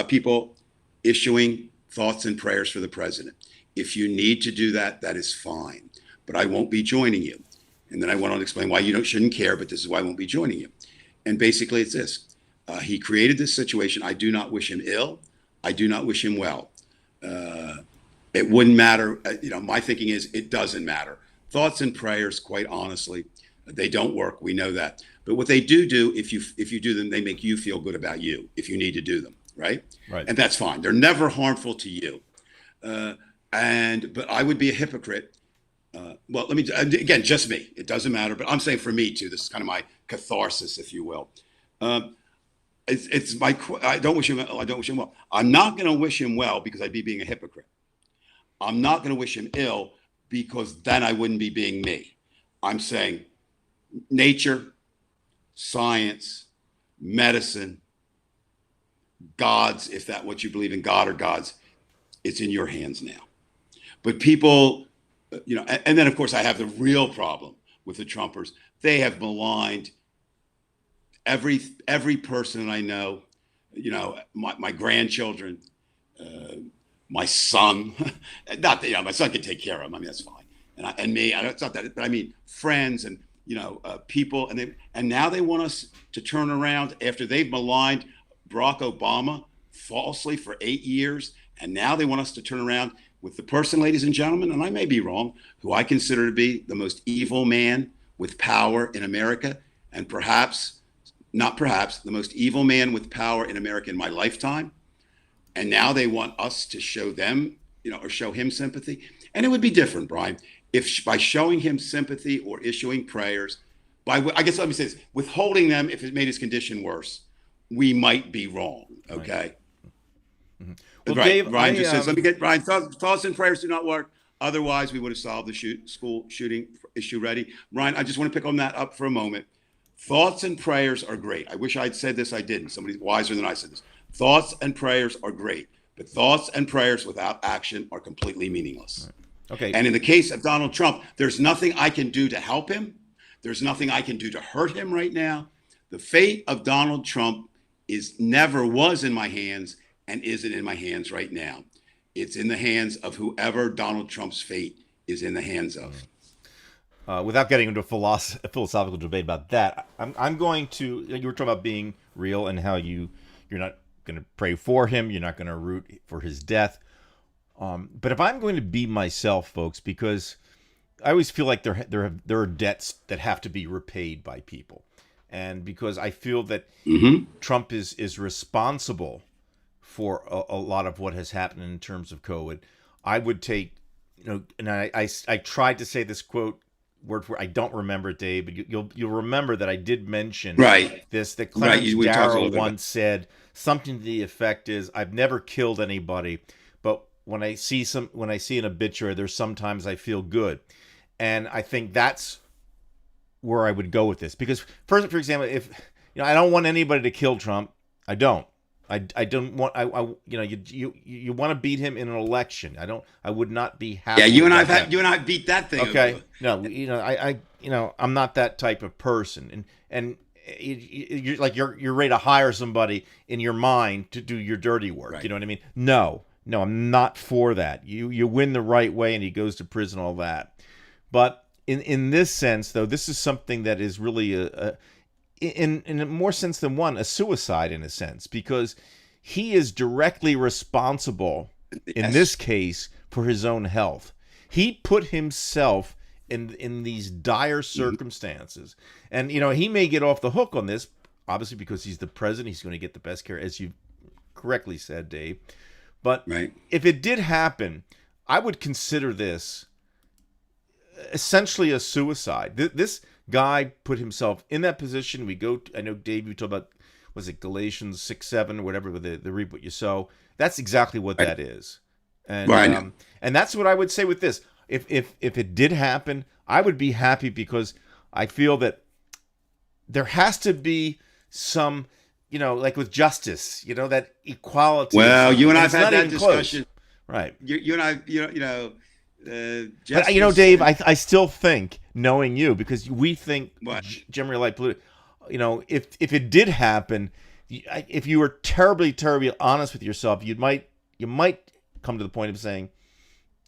people issuing thoughts and prayers for the president. If you need to do that, that is fine. But I won't be joining you. And then I went on to explain why you shouldn't care, but this is why I won't be joining you. And basically it's this. He created this situation. I do not wish him ill. I do not wish him well. It wouldn't matter. My thinking is it doesn't matter. Thoughts and prayers, quite honestly, they don't work. We know that. But what they do, if you do them, they make you feel good about you if you need to do them, right? Right. And that's fine. They're never harmful to you. But I would be a hypocrite. Well, let me, again, just me. It doesn't matter. But I'm saying for me, too. This is kind of my catharsis, if you will. I don't wish him well. I don't wish him well. I'm not going to wish him well because I'd be being a hypocrite. I'm not going to wish him ill because then I wouldn't be being me. I'm saying nature, science, medicine, gods, if that's what you believe in, God or gods, it's in your hands now. But people, and then of course I have the real problem with the Trumpers. They have maligned every person I know, my grandchildren, my son, not that, my son can take care of him. I mean, that's fine. And me, it's not that, but I mean, friends and, people, and now they want us to turn around after they've maligned Barack Obama falsely for 8 years. And now they want us to turn around with the person, ladies and gentlemen, and I may be wrong, who I consider to be the most evil man with power in America, and not perhaps, the most evil man with power in America in my lifetime. And now they want us to show them, or show him sympathy. And it would be different, Brian, if by showing him sympathy or issuing prayers, I guess let me say this, withholding them if it made his condition worse, we might be wrong, okay? Right. Mm-hmm. Well, right. Dave, Ryan just says, let me get Ryan. Thoughts and prayers do not work. Otherwise, we would have solved the school shooting issue ready. Ryan, I just want to pick on that up for a moment. Thoughts and prayers are great. I wish I'd said this. I didn't. Somebody wiser than I said this. Thoughts and prayers are great, but thoughts and prayers without action are completely meaningless. Right. Okay. And in the case of Donald Trump, there's nothing I can do to help him. There's nothing I can do to hurt him right now. The fate of Donald Trump never was in my hands and isn't in my hands right now. It's in the hands of whoever Donald Trump's fate is in the hands of. Without getting into a philosophical debate about that, I'm going to, you were talking about being real and how you're not going to pray for him. You're not going to root for his death. But if I'm going to be myself, folks, because I always feel like there are debts that have to be repaid by people, and because I feel that Trump is responsible for a lot of what has happened in terms of COVID, I would take, and I tried to say this quote word for, I don't remember it, Dave, but you'll remember that I did mention this, that Clarence We talked a little Darrow bit once said something to the effect is, I've never killed anybody, but when I see an obituary, there's sometimes I feel good. And I think that's where I would go with this, because for example, if I don't want anybody to kill Trump, I don't. I don't want you want to beat him in an election. I would not be happy. Yeah, you and I beat that thing. Okay, no, I'm not that type of person, and you're ready to hire somebody in your mind to do your dirty work. Right. You know what I mean? No, I'm not for that. You win the right way, and he goes to prison, all that. But in this sense, though, this is something that is really in more sense than one, a suicide in a sense, because he is directly responsible in this case for his own health. He put himself in these dire circumstances, and he may get off the hook on this, obviously, because he's the president. He's going to get the best care, as you correctly said, Dave. But if it did happen, I would consider this essentially a suicide. This guy put himself in that position. I know, Dave, you talked about, was it Galatians 6:7 or whatever, with the reap what you sow. That's exactly what that is. And and that's what I would say with this. If it did happen, I would be happy, because I feel that there has to be some, like with justice, that equality. Well, you and I've had that discussion. Right. You and I, but Dave, I still think, knowing you, because we think generally like political, if it did happen, if you were terribly, terribly honest with yourself, you might come to the point of saying,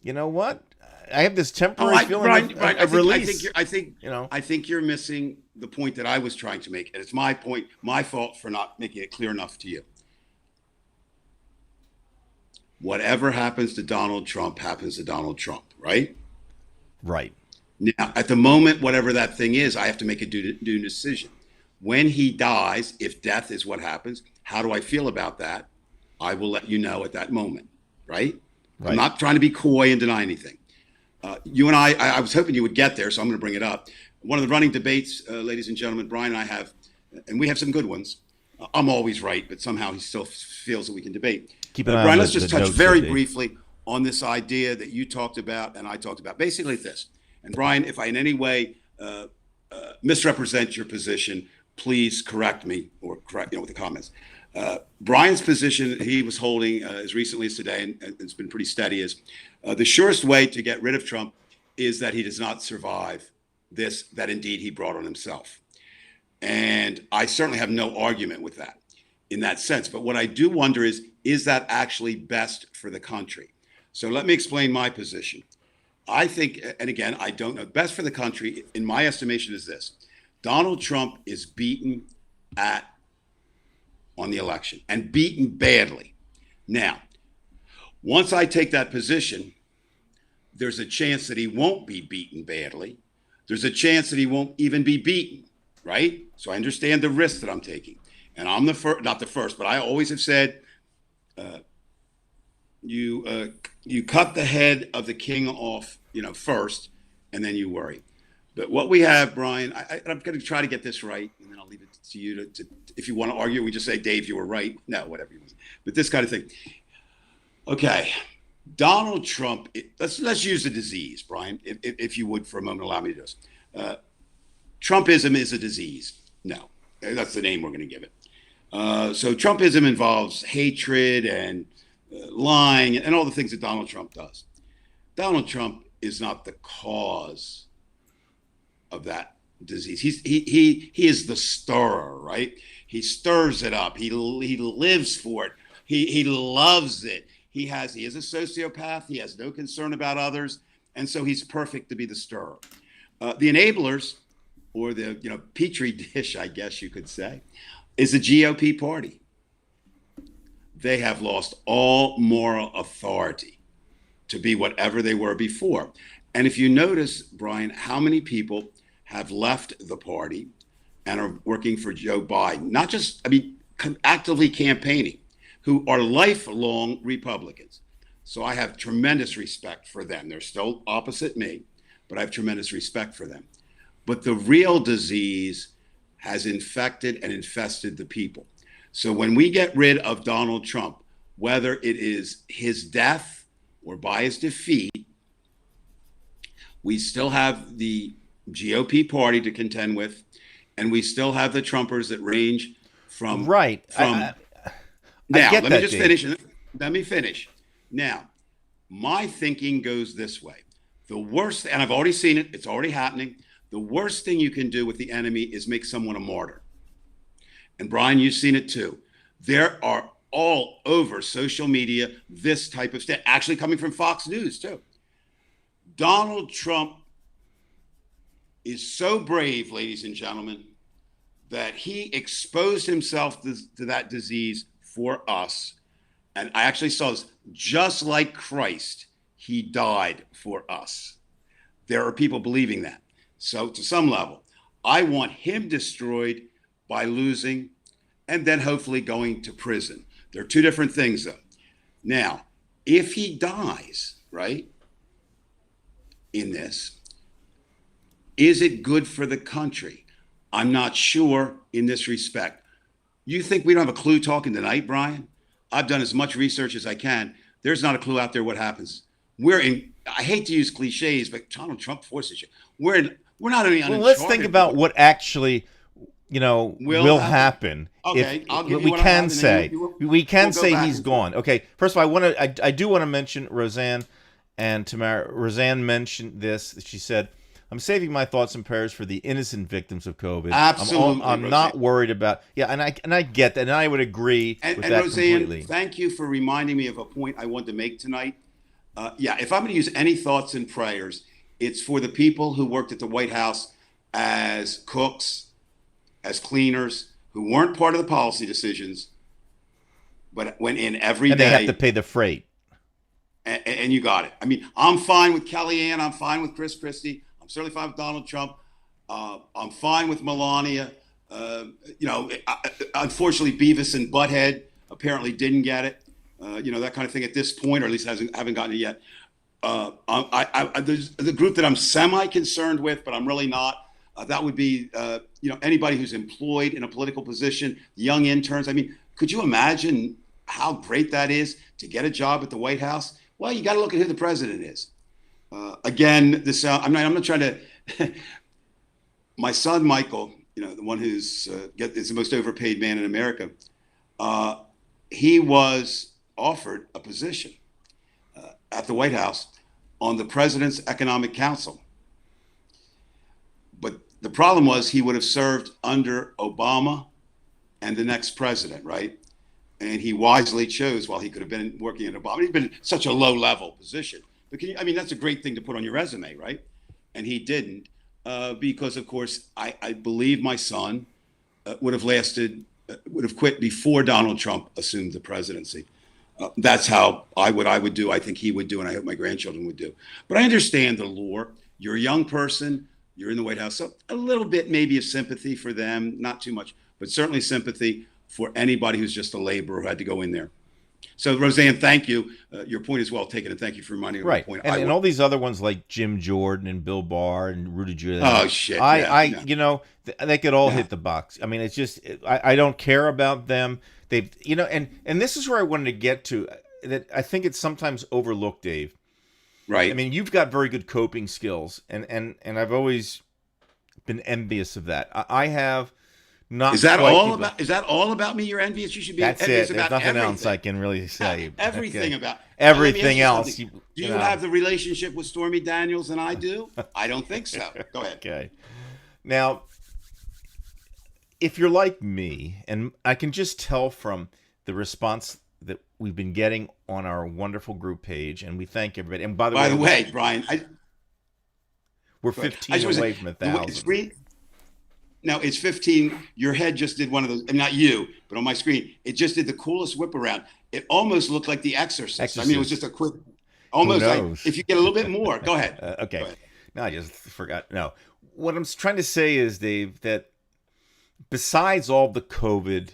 you know what, I have this temporary feeling of release. I think you're missing the point that I was trying to make, and it's my point, my fault for not making it clear enough to you. Whatever happens to Donald Trump happens to Donald Trump, right? Right. Now, at the moment, whatever that thing is, I have to make a due decision. When he dies, if death is what happens, how do I feel about that? I will let you know at that moment, right? I'm not trying to be coy and deny anything. You and I was hoping you would get there, so I'm going to bring it up. One of the running debates, ladies and gentlemen, Brian and I have, and we have some good ones. I'm always right, but somehow he still feels that we can debate. Keep an eye Brian, on let's just touch very today. briefly on this idea that you talked about and I talked about. Basically this. And Brian, if I in any way misrepresent your position, please correct me or correct with the comments. Brian's position he was holding as recently as today, and it's been pretty steady, is the surest way to get rid of Trump is that he does not survive this, that indeed he brought on himself. And I certainly have no argument with that in that sense. But what I do wonder is that actually best for the country? So let me explain my position. I think, and again, I don't know, best for the country, in my estimation, is this. Donald Trump is beaten on the election, and beaten badly. Now, once I take that position, there's a chance that he won't be beaten badly. There's a chance that he won't even be beaten, right? So I understand the risk that I'm taking. And I'm the first, not the first, but I always have said, you cut the head of the king off, first, and then you worry. But what we have, Brian, I'm going to try to get this right, and then I'll leave it to you to if you want to argue, we just say, Dave, you were right. No, whatever you want. But this kind of thing. Okay, Donald Trump. Let's use the disease, Brian, if you would for a moment, allow me to do this. Trumpism is a disease. No, that's the name we're going to give it. So Trumpism involves hatred and lying and all the things that Donald Trump does. Donald Trump is not the cause of that disease. He is the stirrer, right? He stirs it up. He lives for it. He loves it. He is a sociopath. He has no concern about others, and so he's perfect to be the stirrer. The enablers, or the petri dish, I guess you could say, is the GOP party. They have lost all moral authority to be whatever they were before. And if you notice, Brian, how many people have left the party and are working for Joe Biden, not just, I mean, actively campaigning, who are lifelong Republicans. So I have tremendous respect for them. They're still opposite me, but I have tremendous respect for them. But the real disease has infected and infested the people. So when we get rid of Donald Trump, whether it is his death or by his defeat, we still have the GOP party to contend with, and we still have the Trumpers that range from right. Now, let me just finish. Let me finish. Now, my thinking goes this way. The worst, and I've already seen it, it's already happening. The worst thing you can do with the enemy is make someone a martyr. And Brian, you've seen it too. There are all over social media this type of stuff, actually coming from Fox News too. Donald Trump is so brave, ladies and gentlemen, that he exposed himself to that disease for us. And I actually saw this, just like Christ, he died for us. There are people believing that. So to some level, I want him destroyed by losing and then hopefully going to prison. They're two different things though. Now, if he dies, right, in this, is it good for the country? I'm not sure in this respect. You think we don't have a clue talking tonight, Brian? I've done as much research as I can. There's not a clue out there what happens. I hate to use cliches, but Donald Trump forces you. We're not only uncharted. Well, let's think about what actually, will happen. Okay, I'll give you we what can happened, say and we can we'll go say back he's and gone. Okay, first of all, I do want to mention Roseanne and Tamara. Roseanne mentioned this. She said, "I'm saving my thoughts and prayers for the innocent victims of COVID. Absolutely, I'm not worried about." Yeah, and I get that, and I would agree with that Roseanne, completely. thank you for reminding me of a point I wanted to make tonight. If I'm going to use any thoughts and prayers, it's for the people who worked at the White House as cooks, as cleaners, who weren't part of the policy decisions, but went in every day. And they have to pay the freight. And you got it. I mean, I'm fine with Kellyanne. I'm fine with Chris Christie. I'm certainly fine with Donald Trump. I'm fine with Melania. Unfortunately, Beavis and Butthead apparently didn't get it. That kind of thing at this point, or at least haven't gotten it yet. There's the group that I'm semi-concerned with, but I'm really not. That would be, anybody who's employed in a political position, young interns. I mean, could you imagine how great that is to get a job at the White House? Well, you got to look at who the president is. Again, I'm not trying to. My son Michael, the one who's is the most overpaid man in America. He was offered a position at the White House on the president's economic council. But the problem was he would have served under Obama and the next president, right? And he wisely chose, while he could have been working in Obama. He'd been such a low level position. But that's a great thing to put on your resume, right? And he didn't, because of course, I believe my son would have quit before Donald Trump assumed the presidency. That's how I would do. I think he would do, and I hope my grandchildren would do. But I understand the lure. You're a young person. You're in the White House. So a little bit maybe of sympathy for them, not too much, but certainly sympathy for anybody who's just a laborer who had to go in there. So, Roseanne, thank you. Your point is well taken, and thank you for reminding me of the point. And all these other ones like Jim Jordan and Bill Barr and Rudy Giuliani. Oh, shit. They could all hit the box. I mean, it's just, I don't care about them. They've, and this is where I wanted to get to, that I think it's sometimes overlooked, Dave. Right. I mean, you've got very good coping skills, and I've always been envious of that. I have not. Is that all about me? You're envious. You should be envious about There's nothing everything else I can really say. Everything okay. about everything else. Do you have the relationship with Stormy Daniels and I do? I don't think so. Go ahead. Okay. Now, if you're like me, and I can just tell from the response that we've been getting on our wonderful group page, and we thank everybody. And by the way, Brian, we're 15 away from 1,000. No, it's 15. Your head just did one of those, and not you, but on my screen, it just did the coolest whip around. It almost looked like The Exorcist. I mean, it was just a quick. Who Almost. knows? If you get a little bit more, go ahead. Okay. Go ahead. No, I just forgot. No. What I'm trying to say is, Dave, that besides all the COVID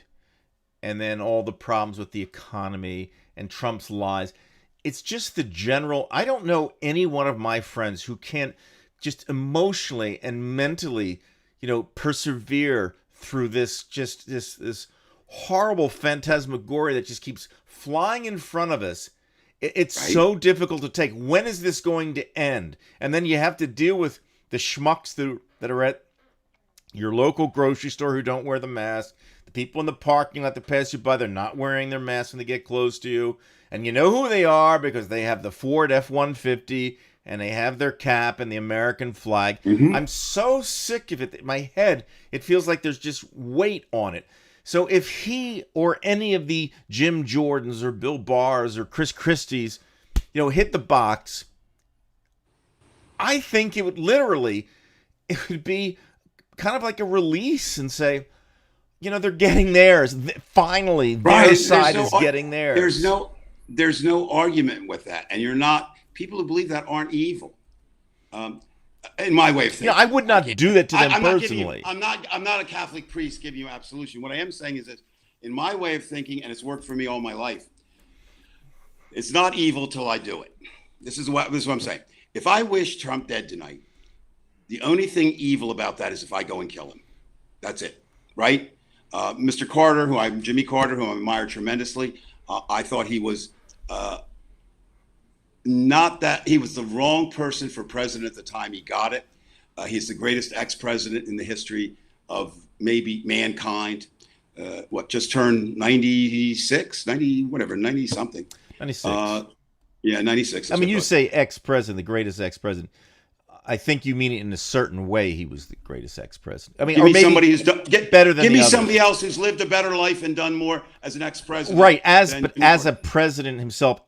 and then all the problems with the economy and Trump's lies, it's just the general. I don't know any one of my friends who can't just emotionally and mentally, persevere through this horrible phantasmagoria that just keeps flying in front of us. It's Right. so difficult to take. When is this going to end? And then you have to deal with the schmucks that are at your local grocery store who don't wear the mask, the people in the parking lot that pass you by, they're not wearing their masks when they get close to you. And you know who they are because they have the Ford F-150 and they have their cap and the American flag. Mhm. I'm so sick of it. My head, it feels like there's just weight on it. So if he or any of the Jim Jordans or Bill Barrs or Chris Christie's, hit the box, I think it would be kind of like a release and say, they're getting theirs. Finally, their Brian, side is getting theirs. There's no argument with that. And people who believe that aren't evil. In my way of thinking. I would not do that to them I'm personally. I'm not a Catholic priest giving you absolution. What I am saying is that in my way of thinking, and it's worked for me all my life, it's not evil till I do it. This is what I'm saying. If I wish Trump dead tonight, the only thing evil about that is if I go and kill him. That's it, right? Mr. Carter, Jimmy Carter, who I admire tremendously, I thought he was not that he was the wrong person for president at the time he got it. He's the greatest ex-president in the history of maybe mankind. Just turned 96, 90, whatever, 90 something. 96. Yeah, 96. I mean, you say ex-president, the greatest ex-president. I think you mean it in a certain way. He was the greatest ex-president. I mean, Give or me maybe somebody who's better than Give the me others. somebody else who's lived a better life and done more as an ex-president. Right, than but Jimmy as a Carter. president himself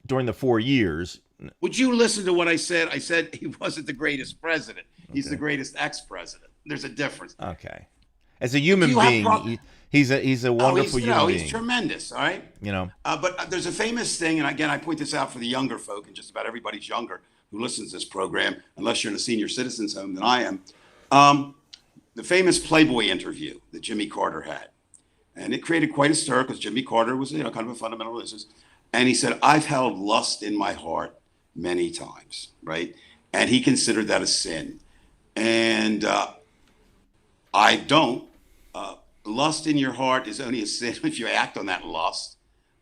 during the 4 years. Would you listen to what I said? I said he wasn't the greatest president. He's the greatest ex-president. There's a difference. Okay, as a human you have being, he's a wonderful human being. He's tremendous. All right. But there's a famous thing, and again, I point this out for the younger folk, and just about everybody's younger who listens to this program, unless you're in a senior citizens home than I am. The famous Playboy interview that Jimmy Carter had. And it created quite a stir because Jimmy Carter was, kind of a fundamental religionist. And he said, I've held lust in my heart many times, right? And he considered that a sin. And I don't. Lust in your heart is only a sin if you act on that lust.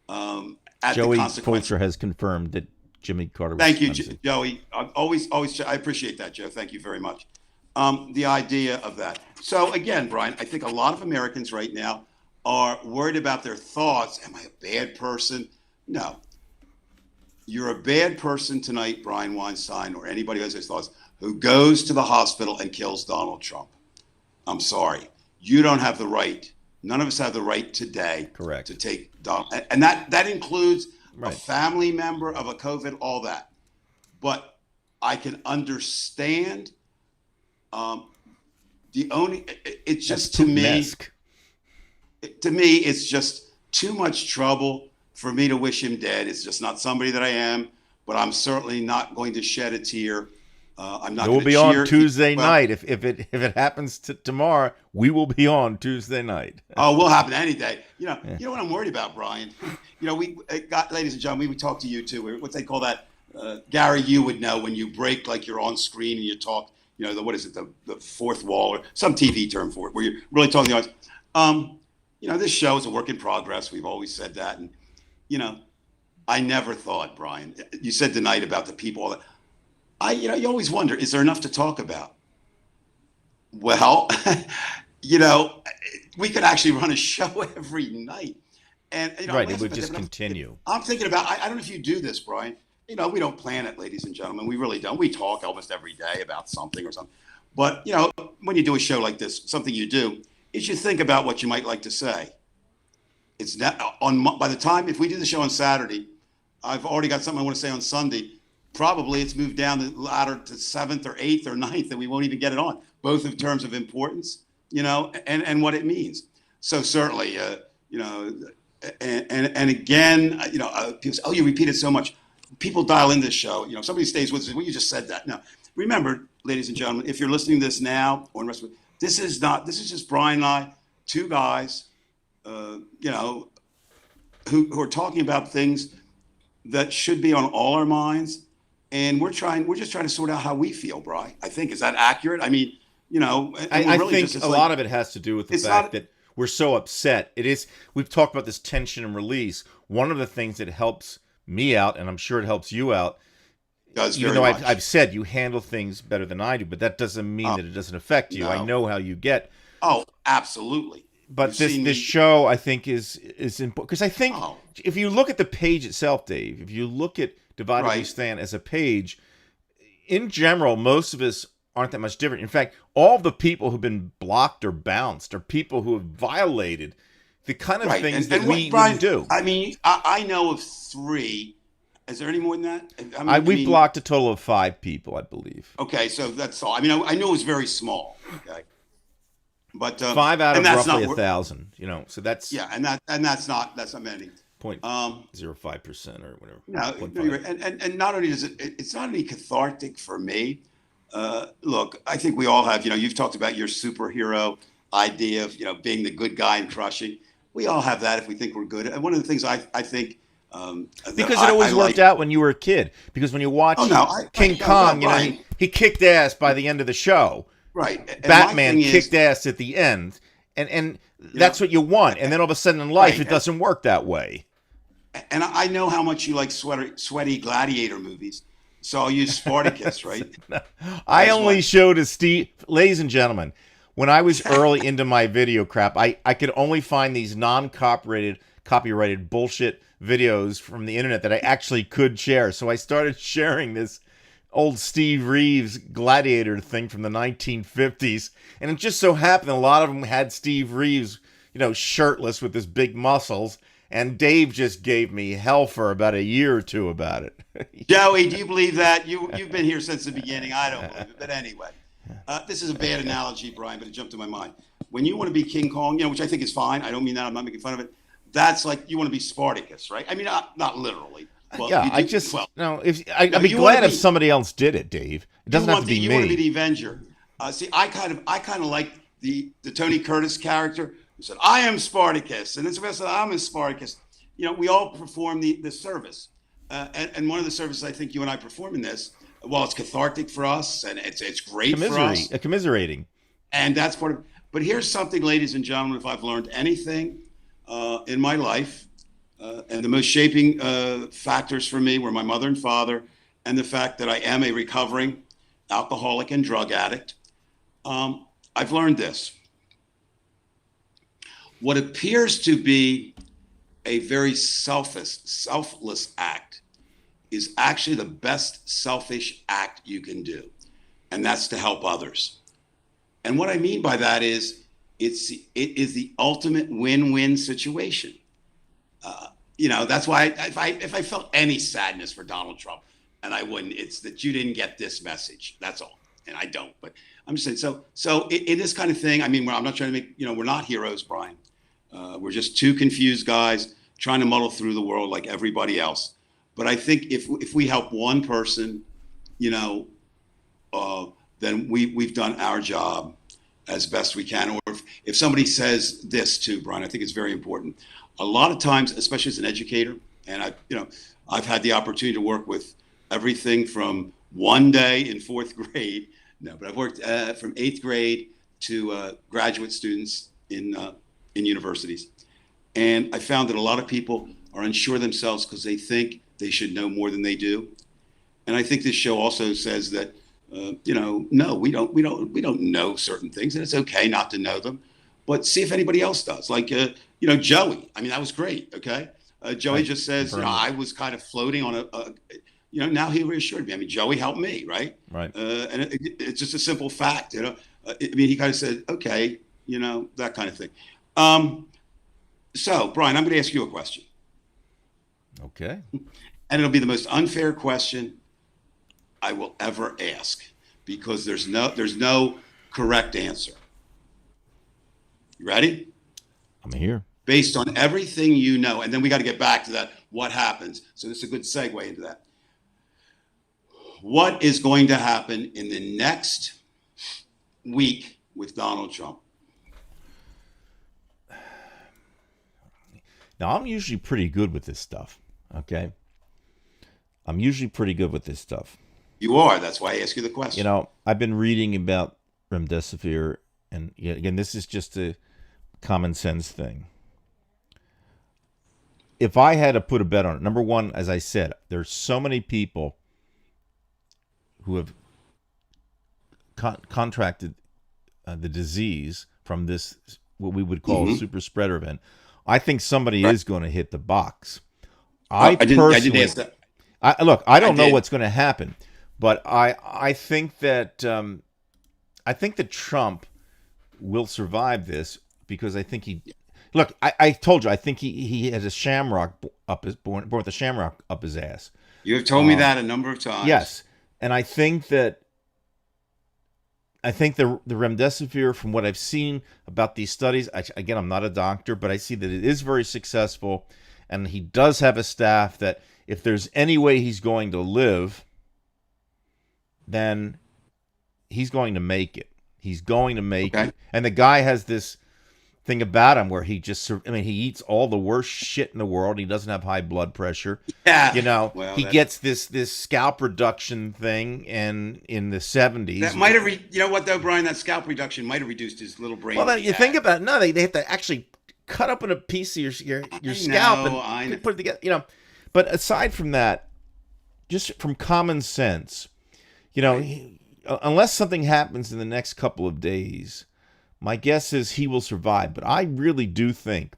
Joey Fulcher has confirmed that Jimmy Carter was Thank you, cleansing. Joey. Always, I appreciate that, Joe. Thank you very much. The idea of that. So again, Brian, I think a lot of Americans right now are worried about their thoughts. Am I a bad person? No. You're a bad person tonight, Brian Weinstein, or anybody who has those thoughts, who goes to the hospital and kills Donald Trump. I'm sorry. You don't have the right. None of us have the right today. Correct. To take Donald. And that includes Right. a family member of a COVID, all that. But I can understand. It's just That's to me, Putin-esque. it's just too much trouble for me to wish him dead. It's just not somebody that I am, but I'm certainly not going to shed a tear. I'm not It will going be to cheer. on Tuesday Well, night. If it happens tomorrow, we will be on Tuesday night. Oh, will happen any day. You know what I'm worried about, Brian? We got, ladies and gentlemen, we talk to you too. What they call that, Gary, you would know when you break, like you're on screen and you talk, what is it, the fourth wall or some TV term for it, where you're really talking to the audience. This show is a work in progress. We've always said that. And, I never thought, Brian, you said tonight about the people that you always wonder, is there enough to talk about? Well, we could actually run a show every night. And, Right, it would just continue. I'm thinking about, I don't know if you do this, Brian. We don't plan it, ladies and gentlemen. We really don't. We talk almost every day about something or something. But, when you do a show like this, something you do is you think about what you might like to say. It's not by the time, if we do the show on Saturday, I've already got something I want to say on Sunday. Probably it's moved down the ladder to 7th or 8th or 9th that we won't even get it on, both in terms of importance, and what it means. So certainly, and again, people say, oh, you repeat it so much. people dial in this show. Somebody stays with us. Well, you just said that. No, remember, ladies and gentlemen, if you're listening to this now or in the rest of it, this is just Brian and I, two guys, who are talking about things that should be on all our minds. And we're just trying to sort out how we feel, Brian. I think, is that accurate? I mean, I really think a lot of it has to do with the fact that we're so upset. We've talked about this tension and release. One of the things that helps me out, and I'm sure it helps you out, even though I've said you handle things better than I do, but that doesn't mean that it doesn't affect you. No. I know how you get. Oh, absolutely. But this show, I think, is important. Because I think if you look at the page itself, Dave, if you look at Divided We Stand as a page, in general, most of us aren't that much different. In fact, all the people who've been blocked or bounced are people who have violated the kind of things that we do. I mean, I know of 3. Is there any more than that? We've blocked a total of 5 people, I believe. Okay, so that's all. I mean, I knew it was very small. Okay, but 5 out of roughly 1,000. So that's and that's not many. 0.05% or whatever. No, you're right. And not only does it's not only cathartic for me. Look, I think we all have. You've talked about your superhero idea of being the good guy and crushing. We all have that if we think we're good. And one of the things I think. Because it always worked out when you were a kid. Because when you watch King Kong, he kicked ass by the end of the show. Right. And Batman kicked ass at the end, and that's what you want. And then all of a sudden in life, it doesn't work that way. And I know how much you like sweaty gladiator movies, so I'll use Spartacus, right? I only showed a Steve, ladies and gentlemen, when I was early into my video crap, I could only find these copyrighted bullshit videos from the internet that I actually could share. So I started sharing this old Steve Reeves gladiator thing from the 1950s. And it just so happened a lot of them had Steve Reeves, shirtless with his big muscles. And Dave just gave me hell for about a year or two about it. Joey, do you believe that? You've been here since the beginning. I don't believe it. But anyway, this is a bad analogy, Brian, but it jumped to my mind. When you want to be King Kong, which I think is fine. I don't mean that. I'm not making fun of it. That's like you want to be Spartacus, right? I mean, not literally. Well, yeah, I'd be glad if somebody else did it, Dave. It doesn't have to be me. You want to be the Avenger. See, I kind of like the Tony Curtis character who said, "I am Spartacus," and then somebody said, "I'm a Spartacus." We all perform the service, and one of the services I think you and I perform in this, while it's cathartic for us and it's great for us, commiserating, and that's part of. But here's something, ladies and gentlemen, if I've learned anything in my life. And the most shaping factors for me were my mother and father, and the fact that I am a recovering alcoholic and drug addict. I've learned this. What appears to be a very selfless act is actually the best selfish act you can do, and that's to help others. And what I mean by that is it is the ultimate win-win situation. That's why if I felt any sadness for Donald Trump, and I wouldn't, it's that you didn't get this message. That's all. And I don't. But I'm just saying. So in this kind of thing, I mean, I'm not trying to make, we're not heroes, Brian. We're just two confused guys trying to muddle through the world like everybody else. But I think if we help one person, then we've done our job as best we can. Or if somebody says this too, Brian, I think it's very important. A lot of times, especially as an educator, and I've had the opportunity to work with everything from one day in 4th grade. No, but I've worked from 8th grade to graduate students in universities. And I found that a lot of people are unsure themselves because they think they should know more than they do. And I think this show also says that, no, we don't know certain things, and it's okay not to know them, but see if anybody else does. Like, Joey. I mean, that was great. Okay. Joey just says, I was kind of floating on now he reassured me. I mean, Joey helped me. Right. Right. And it's just a simple fact, he kind of said, okay, that kind of thing. So Brian, I'm going to ask you a question. Okay. And it'll be the most unfair question I will ever ask because there's no correct answer. You ready? I'm here. Based on everything and then we got to get back to that, what happens. So this is a good segue into that. what is going to happen in the next week with Donald Trump? Now, I'm usually pretty good with this stuff, okay? I'm usually pretty good with this stuff. You are. That's why I ask you the question. You know, I've been reading about remdesivir, and again, this is just a common sense thing. If I had to put a bet on it, number one, as I said, there's so many people who have contracted the disease from this, what we would call a super spreader event. I think somebody is going to hit the box. I didn't ask that. Look, I don't know what's going to happen, but I think that Trump will survive this because I think he. Look, I told you, I think he has a shamrock born with a shamrock up his ass. You have told me that a number of times. Yes, and I think the remdesivir, from what I've seen about these studies, again, I'm not a doctor, but I see that it is very successful, and he does have a staff that if there's any way he's going to live, then he's going to make it. He's going to make it. And the guy has this thing about him where he eats all the worst shit in the world. He doesn't have high blood pressure. Yeah. You know, he gets this scalp reduction thing and in the 70s. That might have, you know what though, Brian, that scalp reduction might have reduced his little brain. Well, you think about it. No, they have to actually cut up in a piece of your scalp and put it together, you know. But aside from that, just from common sense, you know, unless something happens in the next couple of days, my guess is he will survive. But I really do think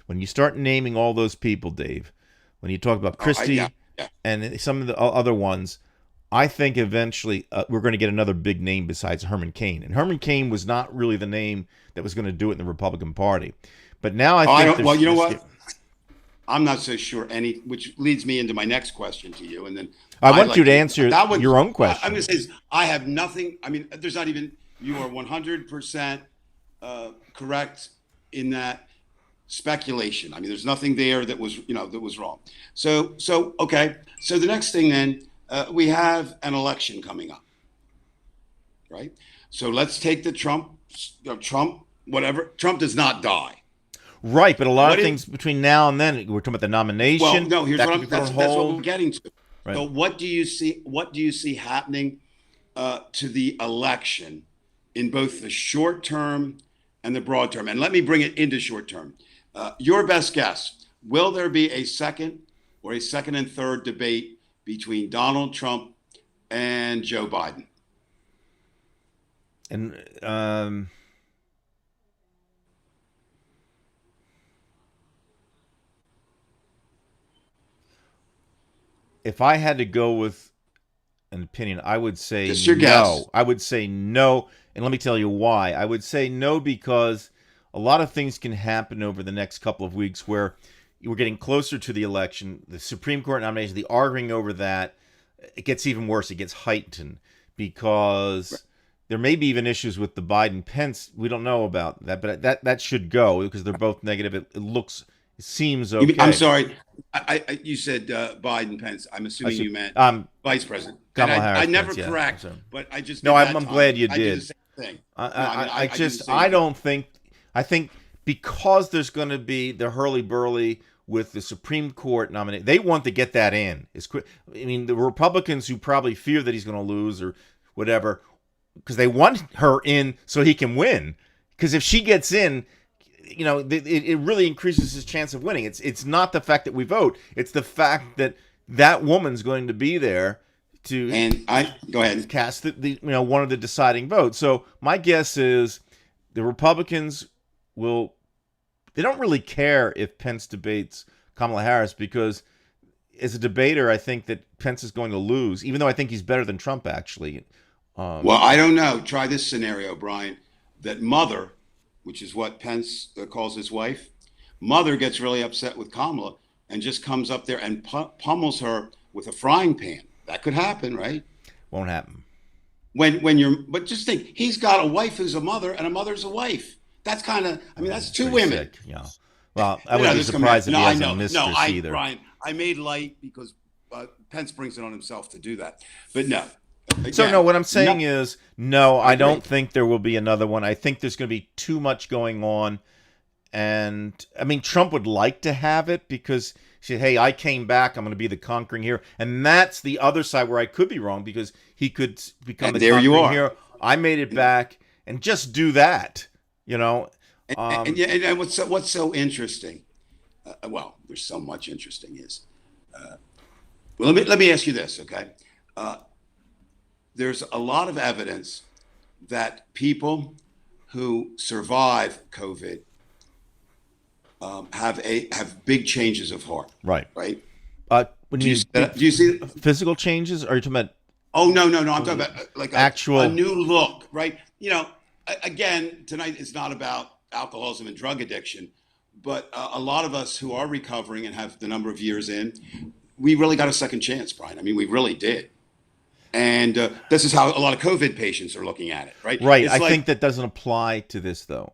when you start naming all those people, Dave, when you talk about Christie and some of the other ones, I think eventually we're going to get another big name besides Herman Cain. And Herman Cain was not really the name that was going to do it in the Republican Party. But now I think well, you know what? I'm not so sure which leads me into my next question to you. And then I want you to answer your own question. I'm going to say I have nothing. I mean, there's not even, you are 100% correct in that speculation. I mean, there's nothing there that was, that was wrong. So okay. So the next thing then, we have an election coming up, right? So let's take the Trump, whatever. Trump does not die. Right, but a lot of things between now and then, we're talking about the nomination. Well, no, here's that's what we're getting to. Right. So what do you see happening to the election in both the short term and the broad term? And let me bring it into short term. Your best guess, will there be a second and third debate between Donald Trump and Joe Biden? And if I had to go with an opinion, I would say just your no. Guess. I would say no, and let me tell you why. I would say no because a lot of things can happen over the next couple of weeks where we're getting closer to the election. The Supreme Court nomination, the arguing over that, it gets even worse. It gets heightened because there may be even issues with the Biden-Pence. We don't know about that, but that should go because they're both negative. It seems okay. I'm sorry. You said Biden-Pence. I'm assuming you meant Vice President. Kamala Harris. I never Pence, correct, yeah, but I just I'm glad you did. I did the same thing. I think because there's going to be the hurly-burly with the Supreme Court nominee, they want to get that in. I mean, the Republicans who probably fear that he's going to lose or whatever, because they want her in so he can win. Because if she gets in, it really increases his chance of winning. It's not the fact that we vote; it's the fact that that woman's going to be there to go ahead cast the one of the deciding votes. So my guess is the Republicans will. They don't really care if Pence debates Kamala Harris because, as a debater, I think that Pence is going to lose, even though I think he's better than Trump actually. Well, I don't know. Try this scenario, Brian. That mother, which is what Pence calls his wife, mother gets really upset with Kamala and just comes up there and pummels her with a frying pan. That could happen, right? Won't happen. But just think, he's got a wife who's a mother and a mother's a wife. That's kind of, that's two women. Sick, yeah. Well, I wouldn't be surprised if he hasn't a mistress either. Brian, I made light because Pence brings it on himself to do that. But no. So Again, no, what I'm saying is no. I agree. don't think there will be another one. I think there's going to be too much going on, and I mean Trump would like to have it because he said, "Hey, I came back. I'm going to be the conquering hero," and that's the other side where I could be wrong because he could become And the there you conquering are. hero. I made it back, and just do that. You know, And what's so interesting? Well, there's so much interesting is. Well, let me ask you this, okay? There's a lot of evidence that people who survive COVID have big changes of heart, right. right? When Do you you see? physical changes, or are you talking about Oh no, I'm talking about like actual a new look, right? Again, tonight is not about alcoholism and drug addiction, but a lot of us who are recovering and have the number of years in, we really got a second chance, Brian. I mean, we really did. And this is how a lot of COVID patients are looking at it, right? right? It's I like, think that doesn't apply to this though.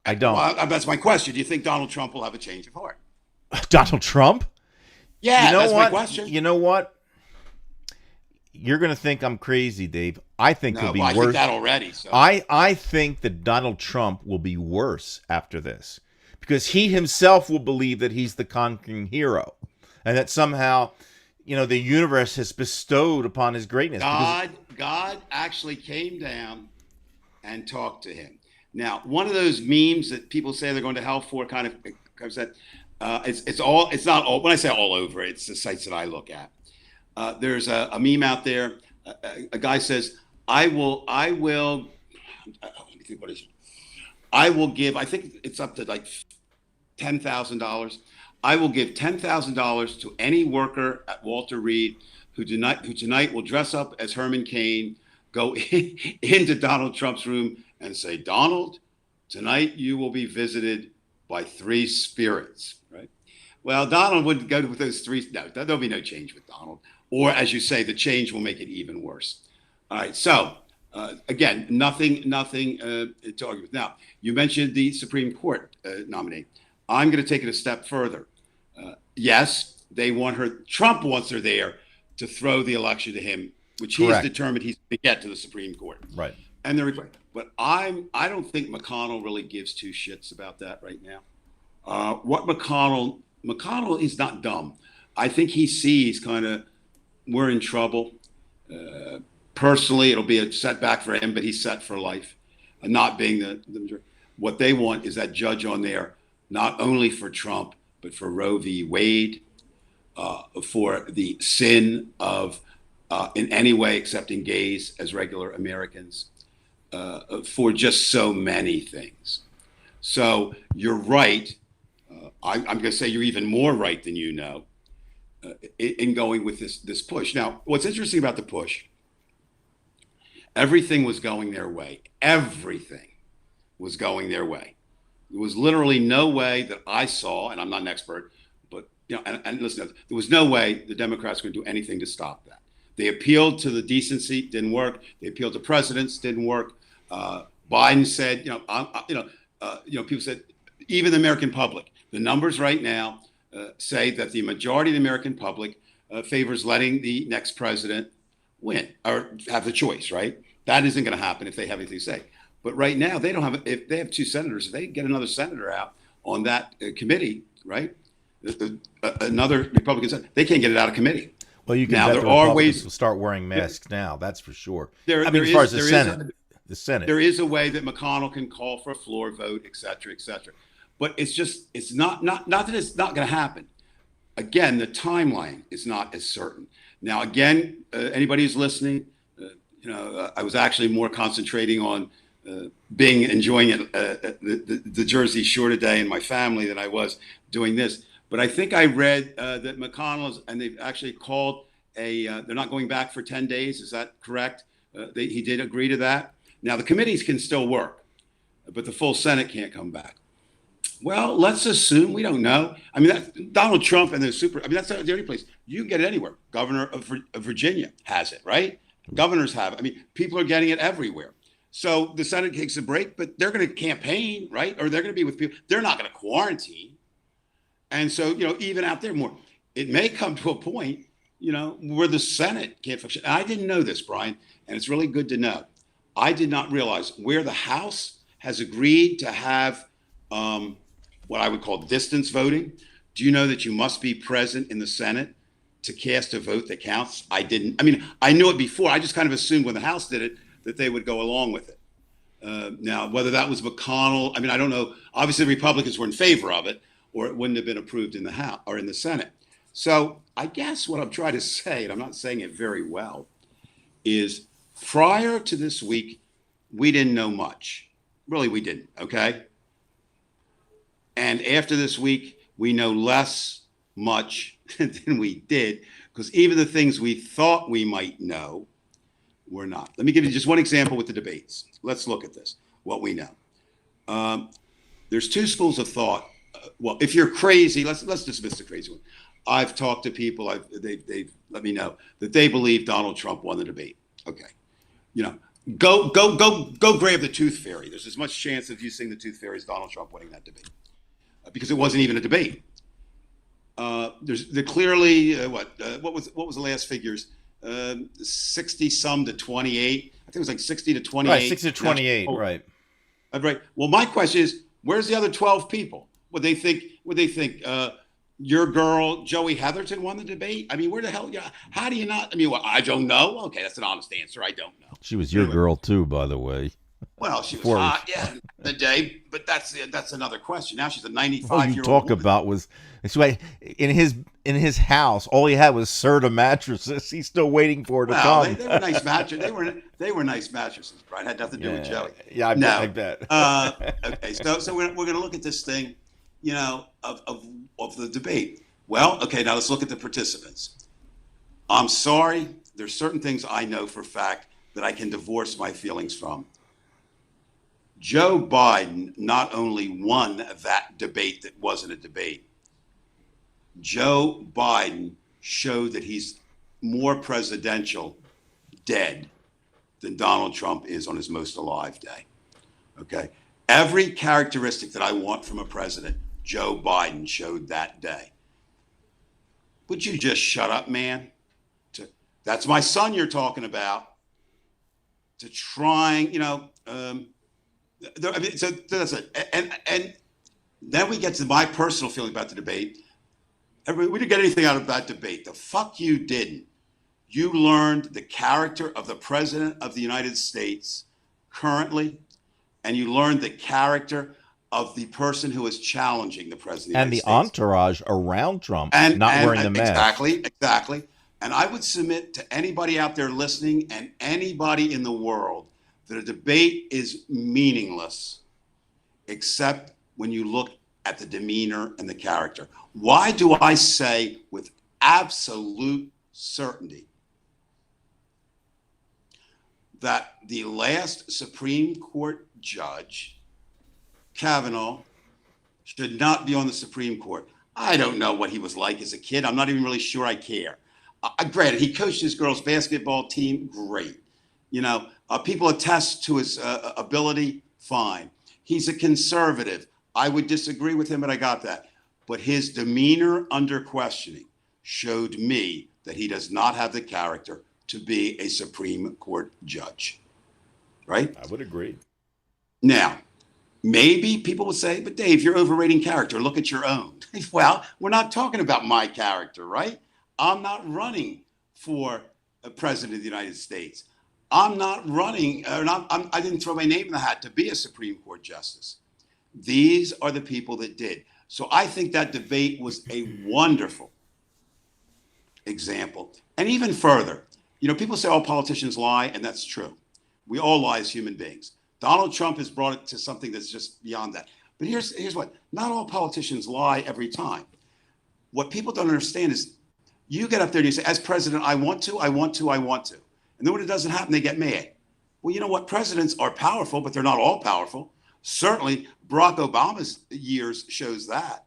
I don't. well, that's my question. Do you think Donald Trump will have a change of heart? Donald Trump? Yeah, You know that's what? my question. You know what? You're gonna think I'm crazy, Dave. I think he'll be I worse. think that already. So. I think that Donald Trump will be worse after this because he himself will believe that he's the conquering hero and that somehow, the universe has bestowed upon his greatness. God actually came down and talked to him. Now, one of those memes that people say they're going to hell for kind of comes that it's not all. When I say all over, it's the sites that I look at. There's a meme out there. A guy says, I will, let me think, what is it? I will give, I think it's up to like $10,000. I will give $10,000 to any worker at Walter Reed who tonight will dress up as Herman Cain, go into Donald Trump's room and say, Donald, tonight you will be visited by three spirits, right? Well, Donald wouldn't go with those three. No, there'll be no change with Donald. Or as you say, the change will make it even worse. All right. So again, nothing to argue with. Now, you mentioned the Supreme Court nominee. I'm going to take it a step further. Yes, they want her. Trump wants her there to throw the election to him, which he's Correct. determined he's going to get to the Supreme Court. Right. And they're, but I don't think McConnell really gives two shits about that right now. What McConnell is not dumb. I think he sees kind of we're in trouble. Personally, it'll be a setback for him, but he's set for life. Not being the majority. What they want is that judge on there, not only for Trump, but for Roe v. Wade, for the sin of in any way accepting gays as regular Americans, for just so many things. So you're right. I'm going to say you're even more right than you know in going with this push. Now, what's interesting about the push, everything was going their way. Everything was going their way. There was literally no way that I saw, and I'm not an expert, but and listen, there was no way the Democrats were going to do anything to stop that. They appealed to the decency, didn't work. They appealed to presidents, didn't work. Biden said, people said, even the American public, the numbers right now say that the majority of the American public favors letting the next president win or have the choice, right? That isn't going to happen if they have anything to say. But right now, they don't have. If they have two senators, if they get another senator out on that committee, right? Another Republican senator, they can't get it out of committee. Well, you can now bet there the are Republicans ways. will start wearing masks now. That's for sure. There as far as the Senate, there is a way that McConnell can call for a floor vote, et cetera, et cetera. But it's not that it's not going to happen. Again, the timeline is not as certain. Now, again, anybody who's listening, I was actually more concentrating on enjoying it the Jersey Shore today and my family than I was doing this. But I think I read that McConnell and they've actually called they're not going back for 10 days. Is that correct? He did agree to that. Now the committees can still work, but the full Senate can't come back. Well, let's assume, we don't know. I mean, Donald Trump and that's the only place. You can get it anywhere. Governor of Virginia has it, right? Governors have it. I mean, people are getting it everywhere. So the Senate takes a break, but they're going to campaign, right? Or they're going to be with people. They're not going to quarantine. And so, even out there more, it may come to a point, where the Senate can't function. And I didn't know this, Brian, and it's really good to know. I did not realize where the House has agreed to have what I would call distance voting. Do you know that you must be present in the Senate to cast a vote that counts? I didn't. I mean, I knew it before. I just kind of assumed when the House did it that they would go along with it. Now, whether that was McConnell, I mean, I don't know. Obviously, the Republicans were in favor of it, or it wouldn't have been approved in the House or in the Senate. So I guess what I'm trying to say, and I'm not saying it very well, is prior to this week, we didn't know much. Really, we didn't, okay? And after this week, we know much than we did, because even the things we thought we might know, we're not. Let me give you just one example with the debates. Let's look at this, what we know. There's two schools of thought. Well, if you're crazy, let's dismiss the crazy one. I've talked to people, they've let me know that they believe Donald Trump won the debate. Okay. Go grab the tooth fairy. There's as much chance of you seeing the tooth fairy as Donald Trump winning that debate, because it wasn't even a debate. There's clearly what was the last figures? 60 some to 28. I think it was like 60 to 28. Right, 60 to 28. Right. Right. Well, my question is, where's the other 12 people? Would they think? Your girl, Joey Heatherton, won the debate? I mean, where the hell? How do you not? I mean, I don't know. Okay, that's an honest answer. I don't know. She was your girl too, by the way. Well, she was hot, yeah, the day. But that's another question. Now she's a 95-year-old. All you talk about was in his house. All he had was Serta mattresses. He's still waiting for her to come. They were nice mattresses. They were nice mattresses, Brian. Had nothing to do with Joey. Yeah, I bet. Okay, so we're going to look at this thing, of the debate. Well, okay, now let's look at the participants. I'm sorry, there's certain things I know for a fact that I can divorce my feelings from. Joe Biden not only won that debate that wasn't a debate, Joe Biden showed that he's more presidential dead than Donald Trump is on his most alive day. Okay? Every characteristic that I want from a president, Joe Biden showed that day. Would you just shut up, man? That's my son you're talking about. To trying, so that's it. And then we get to my personal feeling about the debate. We didn't get anything out of that debate. The fuck you didn't. You learned the character of the president of the United States currently, and you learned the character of the person who is challenging the president and the entourage around Trump not wearing the mask. Exactly. And I would submit to anybody out there listening and anybody in the world that a debate is meaningless except when you look at the demeanor and the character. Why do I say with absolute certainty that the last Supreme Court judge, Kavanaugh, should not be on the Supreme Court? I don't know what he was like as a kid. I'm not even really sure I care. Granted, he coached his girls' basketball team. Great. People attest to his ability. Fine. He's a conservative. I would disagree with him, but I got that. But his demeanor under questioning showed me that he does not have the character to be a Supreme Court judge. Right? I would agree. Now, maybe people will say, but Dave, you're overrating character. Look at your own. Well, we're not talking about my character, right? I'm not running for a president of the United States. I'm not running, I didn't throw my name in the hat to be a Supreme Court justice. These are the people that did. So I think that debate was a wonderful example. And even further, people say all politicians lie, and that's true. We all lie as human beings. Donald Trump has brought it to something that's just beyond that. But here's what, not all politicians lie every time. What people don't understand is you get up there and you say, as president, I want to. And then when it doesn't happen, they get mad. Well, you know what? Presidents are powerful, but they're not all powerful. Certainly, Barack Obama's years shows that.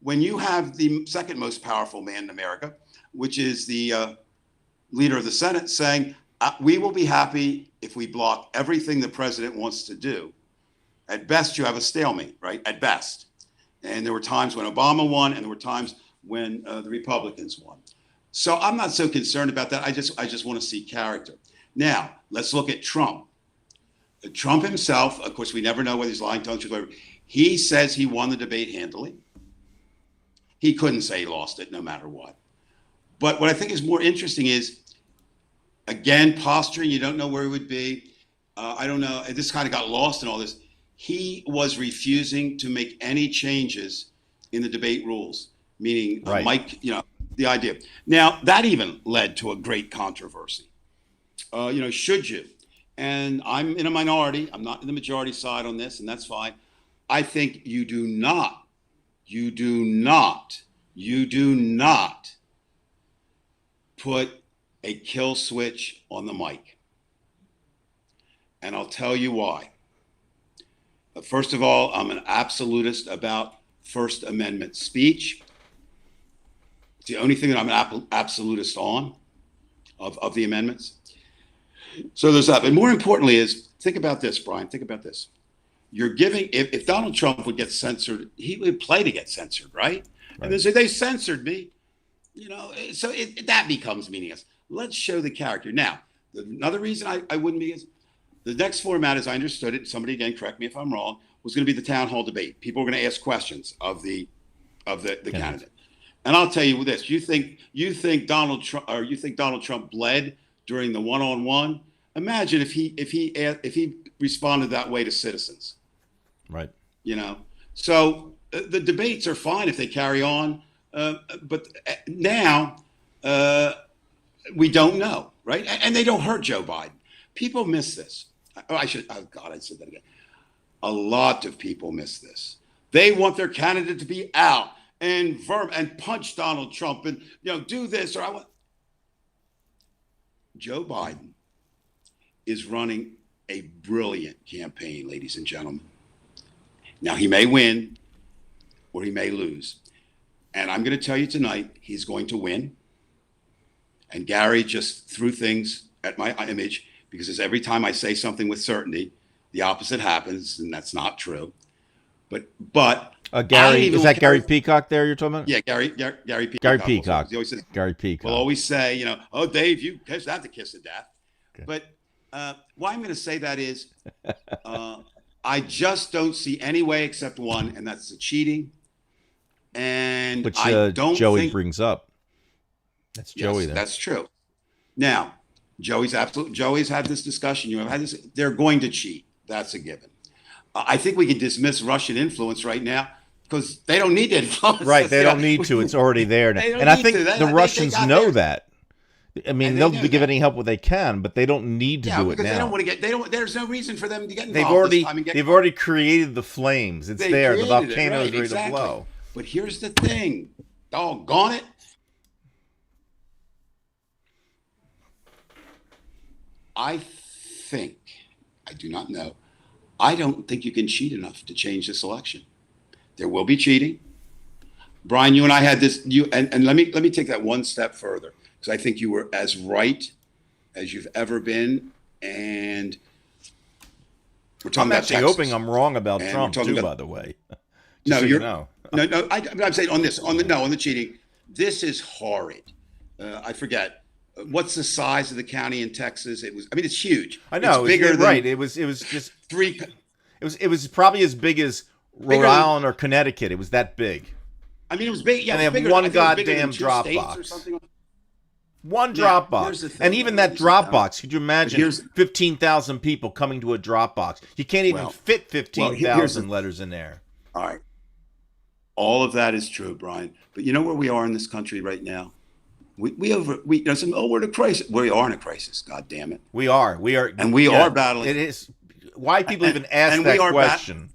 When you have the second most powerful man in America, which is the leader of the Senate, saying, we will be happy if we block everything the president wants to do. At best, you have a stalemate, right? At best. And there were times when Obama won, and there were times when the Republicans won. So I'm not so concerned about that. I just want to see character. Now, let's look at Trump. Trump himself, of course, we never know whether he's lying, telling the truth, whatever. He says he won the debate handily. He couldn't say he lost it no matter what. But what I think is more interesting is, again, posturing. You don't know where he would be. I don't know. This kind of got lost in all this. He was refusing to make any changes in the debate rules, meaning Right. Mike, the idea. Now, that even led to a great controversy. Should you? And I'm in a minority. I'm not in the majority side on this, and that's fine. I think you do not put a kill switch on the mic. And I'll tell you why. First of all, I'm an absolutist about First Amendment speech. It's the only thing that I'm an absolutist on of the amendments. So there's that. But more importantly is, think about this, Brian. Think about this. You're giving, if Donald Trump would get censored, he would play to get censored, right? And they say, they censored me. So that becomes meaningless. Let's show the character. Now, another reason I wouldn't be is, the next format, as I understood it, somebody again correct me if I'm wrong, was going to be the town hall debate. People were going to ask questions of the candidate. And I'll tell you this: you think Donald Trump bled during the one-on-one? Imagine if he responded that way to citizens. Right. So the debates are fine if they carry on, but now we don't know, right? And they don't hurt Joe Biden. People miss this. I said that again. A lot of people miss this. They want their candidate to be out and punch Donald Trump and do this or I want. Joe Biden is running a brilliant campaign, ladies and gentlemen. Now he may win or he may lose. And I'm going to tell you tonight, he's going to win. And Gary just threw things at my image, because every time I say something with certainty, the opposite happens, and that's not true. But Gary, is that Gary Peacock there you're talking about? Yeah, Gary Peacock. Gary Peacock. He always says, Gary Peacock. will always say, oh, Dave, you have the kiss of death. Okay. But why I'm going to say that is, I just don't see any way except one, and that's the cheating. And Which I don't Joey think, brings up. That's Joey yes, there. that's true. Now, Joey's had this discussion. They're going to cheat. That's a given. I think we can dismiss Russian influence right now because they don't need to influence. Right, they don't need to. It's already there now. And I think the Russians know that. I mean, they'll give any help what they can, but they don't need to do it now. They don't want to get. There's no reason for them to get involved. They've already created the flames. It's there. The volcano is ready to blow. But here's the thing, doggone it. I do not know. I don't think you can cheat enough to change this election. There will be cheating. Brian, you and I had this. And let me take that one step further, because I think you were as right as you've ever been. And we're talking about actually Texas. hoping I'm wrong about Trump too, by the way. No, you're no. I'm saying on the cheating. This is horrid. I forget. What's the size of the county in Texas? It's huge. I know. It's bigger than It was just three. It was probably as big as Rhode Island or Connecticut. It was that big. It was big. Yeah, and they have one goddamn drop box. One drop box. And even that drop box, could you imagine 15,000 people coming to a drop box? You can't even fit 15,000 letters in there. All right. All of that is true, Brian. But you know where we are in this country right now? We're in a crisis. We are in a crisis. God damn it. We are, and we are battling. It is why people even ask that question.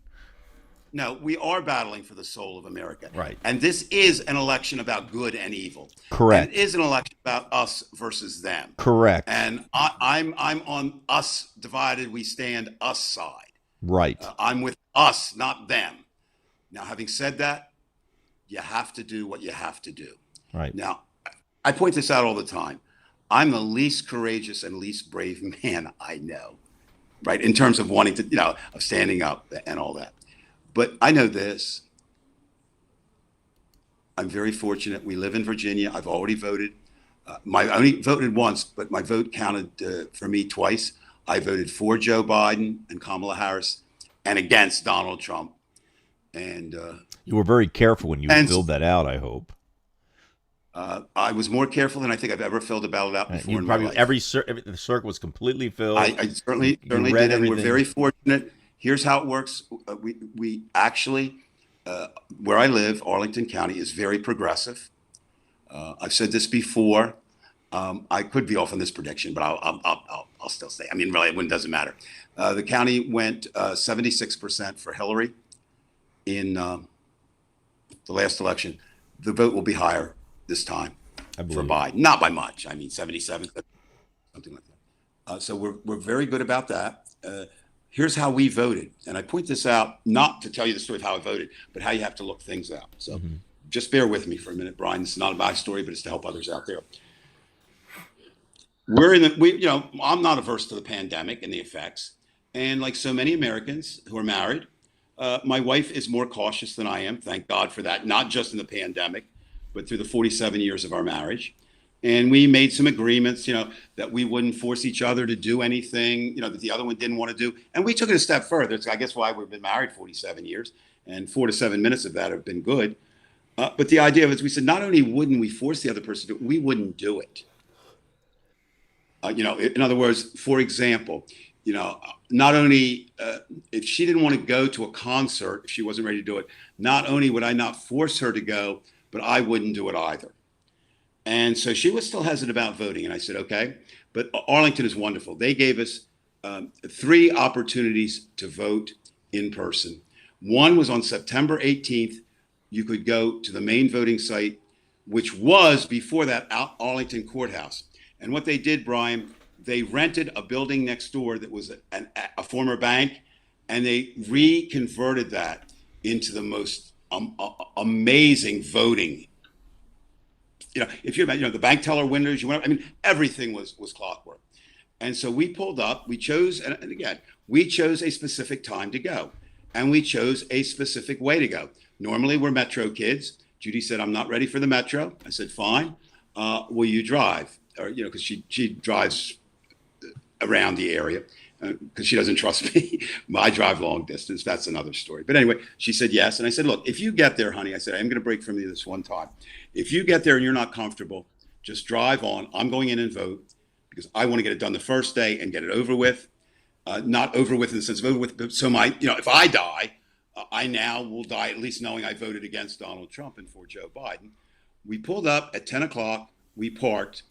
No, we are battling for the soul of America. Right. And this is an election about good and evil. Correct. And it is an election about us versus them. Correct. And I'm on us divided. We stand us side. Right. I'm with us, not them. Now, having said that, you have to do what you have to do. Right. Now, I point this out all the time. I'm the least courageous and least brave man I know, right? In terms of wanting to, of standing up and all that. But I know this. I'm very fortunate. We live in Virginia. I've already voted. My only voted once, but my vote counted for me twice. I voted for Joe Biden and Kamala Harris, and against Donald Trump. And you were very careful when you and- filled that out, I hope. I was more careful than I think I've ever filled a ballot out before in my life. The circle was completely filled. I certainly did, and we're very fortunate. Here's how it works. We actually, where I live, Arlington County, is very progressive. I've said this before. I could be off on this prediction, but I'll still say. I mean, really, it doesn't matter. The county went 76% for Hillary in the last election. The vote will be higher this time for Biden, not by much. I mean, 77, something like that. So we're very good about that. Here's how we voted, and I point this out not to tell you the story of how I voted, but how you have to look things out. So just bear with me for a minute, Brian. This is not my story, but it's to help others out there. I'm not averse to the pandemic and the effects, and like so many Americans who are married, my wife is more cautious than I am. Thank God for that. Not just in the pandemic, but through the 47 years of our marriage. And we made some agreements, that we wouldn't force each other to do anything, that the other one didn't want to do. And we took it a step further. It's, I guess, why we've been married 47 years, and 4 to 7 minutes of that have been good. But the idea is, we said, not only wouldn't we force the other person to do it, we wouldn't do it. In other words, for example, not only if she didn't want to go to a concert, if she wasn't ready to do it, not only would I not force her to go, but I wouldn't do it either. And so she was still hesitant about voting. And I said, okay, but Arlington is wonderful. They gave us 3 opportunities to vote in person. One was on September 18th. You could go to the main voting site, which was before that Arlington Courthouse. And what they did, Brian, they rented a building next door that was a former bank, and they reconverted that into the most amazing voting. If you imagine, the bank teller windows, everything was clockwork. And so we pulled up, we chose a specific time to go, and we chose a specific way to go. Normally we're Metro kids. Judy said, I'm not ready for the Metro. I said, fine. Will you drive? Or, because she drives around the area because she doesn't trust me. I drive long distance. That's another story. But anyway, she said yes. And I said, look, if you get there, honey, I said, I'm going to break from you this one time. If you get there and you're not comfortable, just drive on. I'm going in and vote because I want to get it done the first day and get it over with. Not over with in the sense of over with, but so if I die, I now will die at least knowing I voted against Donald Trump and for Joe Biden. We pulled up at 10 o'clock. We parked.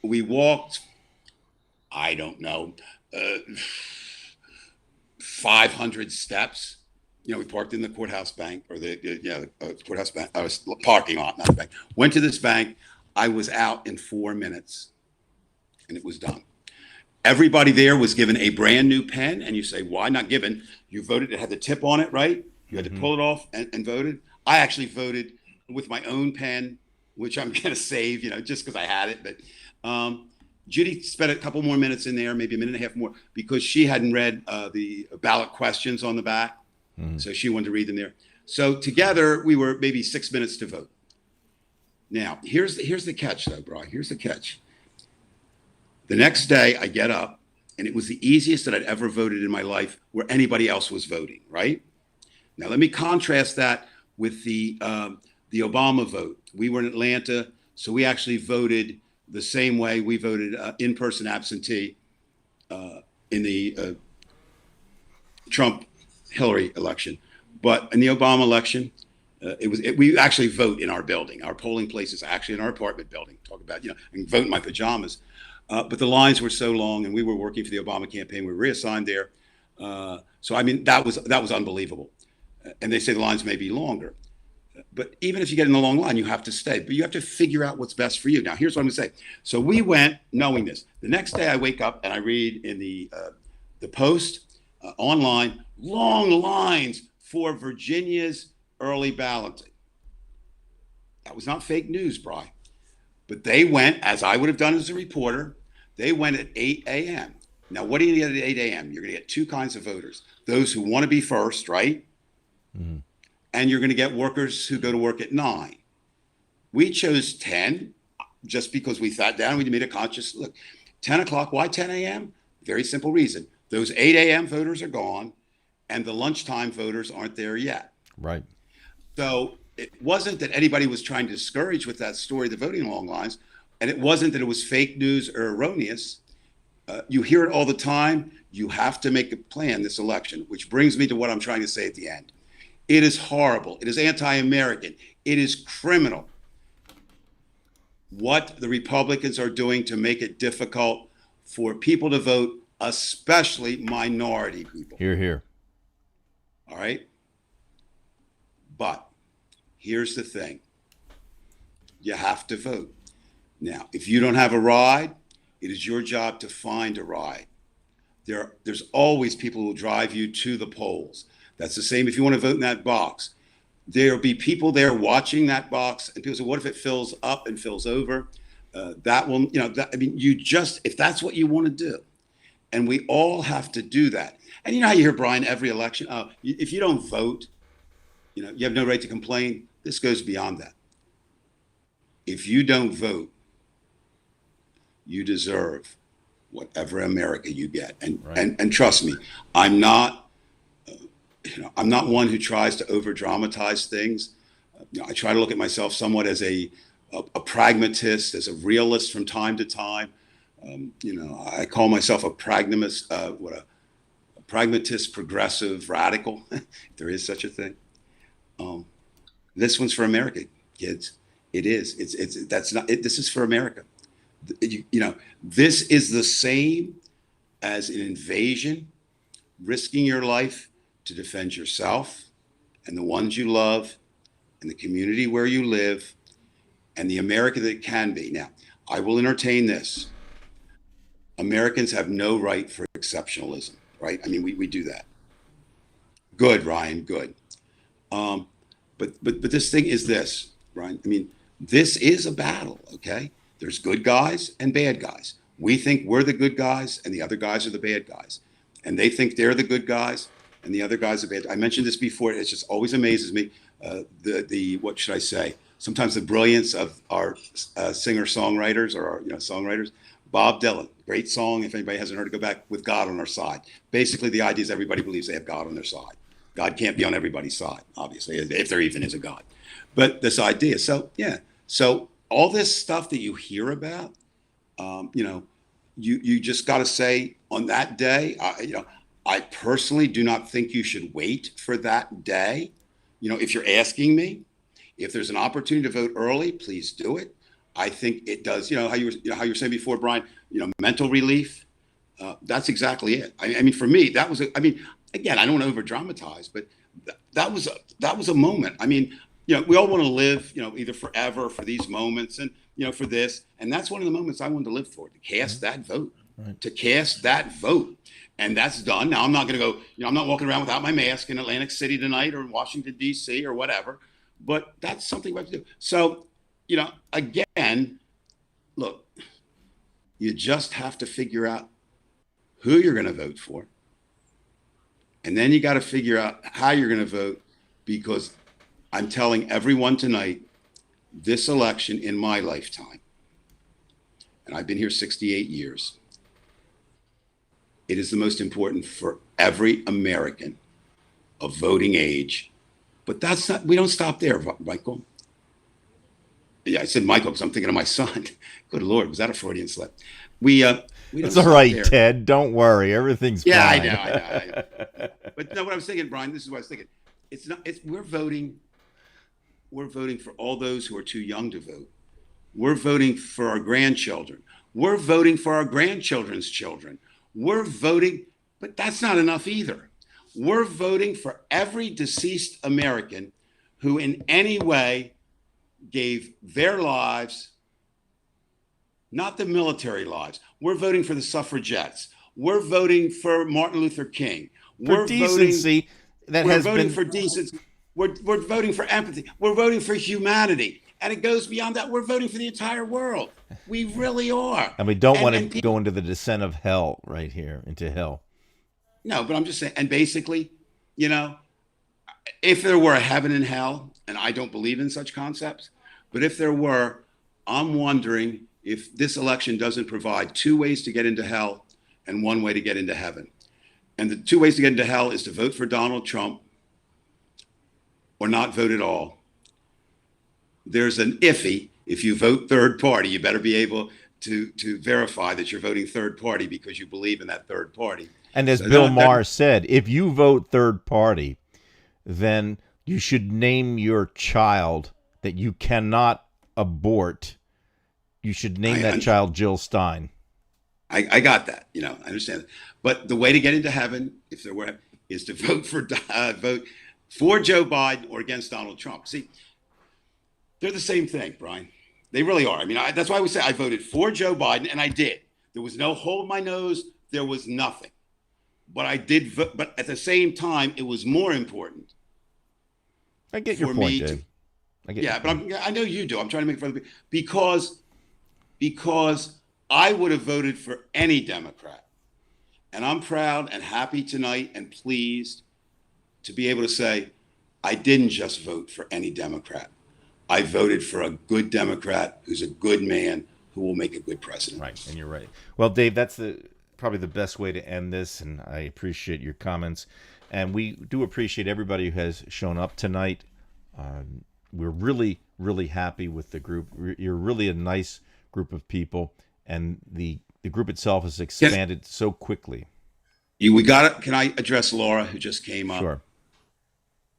We walked, I don't know, 500 steps. We parked in the courthouse bank, or the courthouse bank. I was parking lot, not a bank. Went to this bank. I was out in 4 minutes, and it was done. Everybody there was given a brand new pen, and you say, why not given? You voted. It had the tip on it, right? You had to pull it off and voted. I actually voted with my own pen, which I'm going to save, just because I had it. But Judy spent a couple more minutes in there, maybe a minute and a half more, because she hadn't read the ballot questions on the back. So she wanted to read them there. So together we were maybe 6 minutes to vote. Now, here's the catch though, Brian. Here's the catch. The next day I get up, and it was the easiest that I'd ever voted in my life where anybody else was voting, right? Now, let me contrast that with the Obama vote. We were in Atlanta, so we actually voted the same way. We voted in-person absentee in the Trump-Hillary election. But in the Obama election, we actually vote in our building. Our polling place is actually in our apartment building. Talk about, I can vote in my pajamas. But the lines were so long, and we were working for the Obama campaign. We were reassigned there. So, that was unbelievable. And they say the lines may be longer. But even if you get in the long line, you have to stay. But you have to figure out what's best for you. Now, here's what I'm going to say. So we went knowing this. The next day I wake up and I read in the Post online, long lines for Virginia's early balloting. That was not fake news, Bri. But they went, as I would have done as a reporter, they went at 8 a.m. Now, what do you get at 8 a.m.? You're going to get 2 kinds of voters. Those who want to be first, right? Mm-hmm. And you're going to get workers who go to work at 9. We chose 10. just because we sat down, we made a conscious look. 10 o'clock, why 10 a.m.? Very simple reason. Those 8 a.m. voters are gone, and the lunchtime voters aren't there yet. Right. So it wasn't that anybody was trying to discourage with that story, the voting long lines, and it wasn't that it was fake news or erroneous. You hear it all the time. You have to make a plan this election, which brings me to what I'm trying to say at the end. It is horrible. It is anti-American. It is criminal what the Republicans are doing to make it difficult for people to vote, especially minority people. Hear, hear. All right? But here's the thing. You have to vote. Now, if you don't have a ride, it is your job to find a ride. There's always people who will drive you to the polls. That's the same if you want to vote in that box. There'll be people there watching that box, and people say, what if it fills up and fills over? That will, if that's what you want to do. And we all have to do that. And you know how you hear, Brian, every election, if you don't vote, you have no right to complain. This goes beyond that. If you don't vote, you deserve whatever America you get. And right. and trust me, I'm not one who tries to over dramatize things. I try to look at myself somewhat as a pragmatist, as a realist from time to time. I call myself a pragmatist, progressive, radical. If there is such a thing. This one's for America, kids. It is. This is for America. This is the same as an invasion, risking your life to defend yourself and the ones you love and the community where you live and the America that it can be. Now, I will entertain this. Americans have no right for exceptionalism, right? I mean, we do that. Good, Ryan, good. But this thing is this, Ryan. I mean, this is a battle, okay? There's good guys and bad guys. We think we're the good guys and the other guys are the bad guys. And they think they're the good guys and the other guys are bad. I mentioned this before. It just always amazes me. What should I say? Sometimes the brilliance of our singer-songwriters or our songwriters. Bob Dylan, great song. If anybody hasn't heard it, go back, With God on Our Side. Basically, the idea is everybody believes they have God on their side. God can't be on everybody's side, obviously, if there even is a God. But this idea. So, yeah. So all this stuff that you hear about, you just got to say on that day, I personally do not think you should wait for that day. If you're asking me, if there's an opportunity to vote early, please do it. I think it does. How you were saying before, Brian, mental relief. That's exactly it. I mean, for me, that was, again, I don't want to over dramatize, but that was a moment. I mean, we all want to live, either forever or for these moments and, for this. And that's one of the moments I wanted to live for, to cast that vote, to cast that vote. And that's done. Now, I'm not going to go, I'm not walking around without my mask in Atlantic City tonight or in Washington, D.C. or whatever. But that's something we have to do. So, again, look, you just have to figure out who you're going to vote for. And then you got to figure out how you're going to vote, because I'm telling everyone tonight, this election in my lifetime, and I've been here 68 years, it is the most important for every American of voting age. But we don't stop there, Michael. Yeah, I said Michael because I'm thinking of my son. Good Lord, was that a Freudian slip? We don't It's all right, there. Ted. Don't worry. Everything's fine. I know. But no, what I was thinking, Brian, this is what I was thinking. We're voting for all those who are too young to vote. We're voting for our grandchildren. We're voting for our grandchildren's children. We're voting, but that's not enough either. We're voting for every deceased American who in any way gave their lives, not the military lives. We're voting for the suffragettes. We're voting for Martin Luther King. For decency. We're voting for decency. We're voting for empathy. We're voting for humanity. And it goes beyond that. We're voting for the entire world. We really are. And we don't want to go into the descent of hell right here, into hell. No, but I'm just saying, and basically, if there were a heaven and hell, and I don't believe in such concepts, but if there were, I'm wondering if this election doesn't provide 2 ways to get into hell and 1 way to get into heaven. And the 2 ways to get into hell is to vote for Donald Trump or not vote at all. There's an iffy. If you vote third party, you better be able to verify that you're voting third party because you believe in that third party. And as Bill Maher said, if you vote third party, then you should name your child that you cannot abort. You should name that child Jill Stein. I got that. I understand that. But the way to get into heaven, if there were, is to vote for Joe Biden or against Donald Trump. See, they're the same thing, Brian. They really are. I mean, that's why we say I voted for Joe Biden, and I did. There was no hold my nose. There was nothing. But I did vote. But at the same time, it was more important. I get your point, Dave. I know you do. I'm trying to make fun of it because I would have voted for any Democrat. And I'm proud and happy tonight and pleased to be able to say I didn't just vote for any Democrat. I voted for a good Democrat who's a good man who will make a good president. Right, and you're right. Well, Dave, that's probably the best way to end this, and I appreciate your comments. And we do appreciate everybody who has shown up tonight. We're really, really happy with the group. You're really a nice group of people, and the group itself has expanded so quickly. Can I address Laura, who just came up? Sure.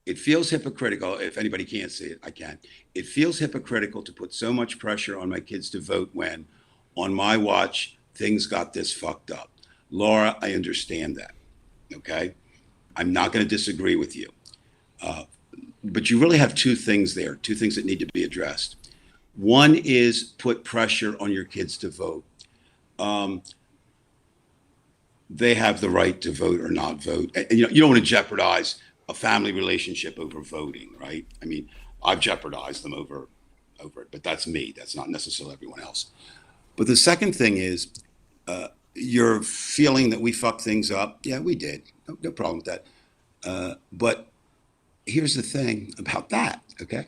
It feels hypocritical. If anybody can't see it, I can. It feels hypocritical to put so much pressure on my kids to vote when, on my watch, things got this fucked up. Laura, I understand that. Okay? I'm not going to disagree with you. But you really have 2 things there, 2 things that need to be addressed. One is put pressure on your kids to vote. They have the right to vote or not vote. And, you don't want to jeopardize a family relationship over voting, right? I mean, I've jeopardized them over it, but that's me. That's not necessarily everyone else. But the second thing is, you're feeling that we fucked things up. Yeah, we did. No problem with that. But here's the thing about that, okay?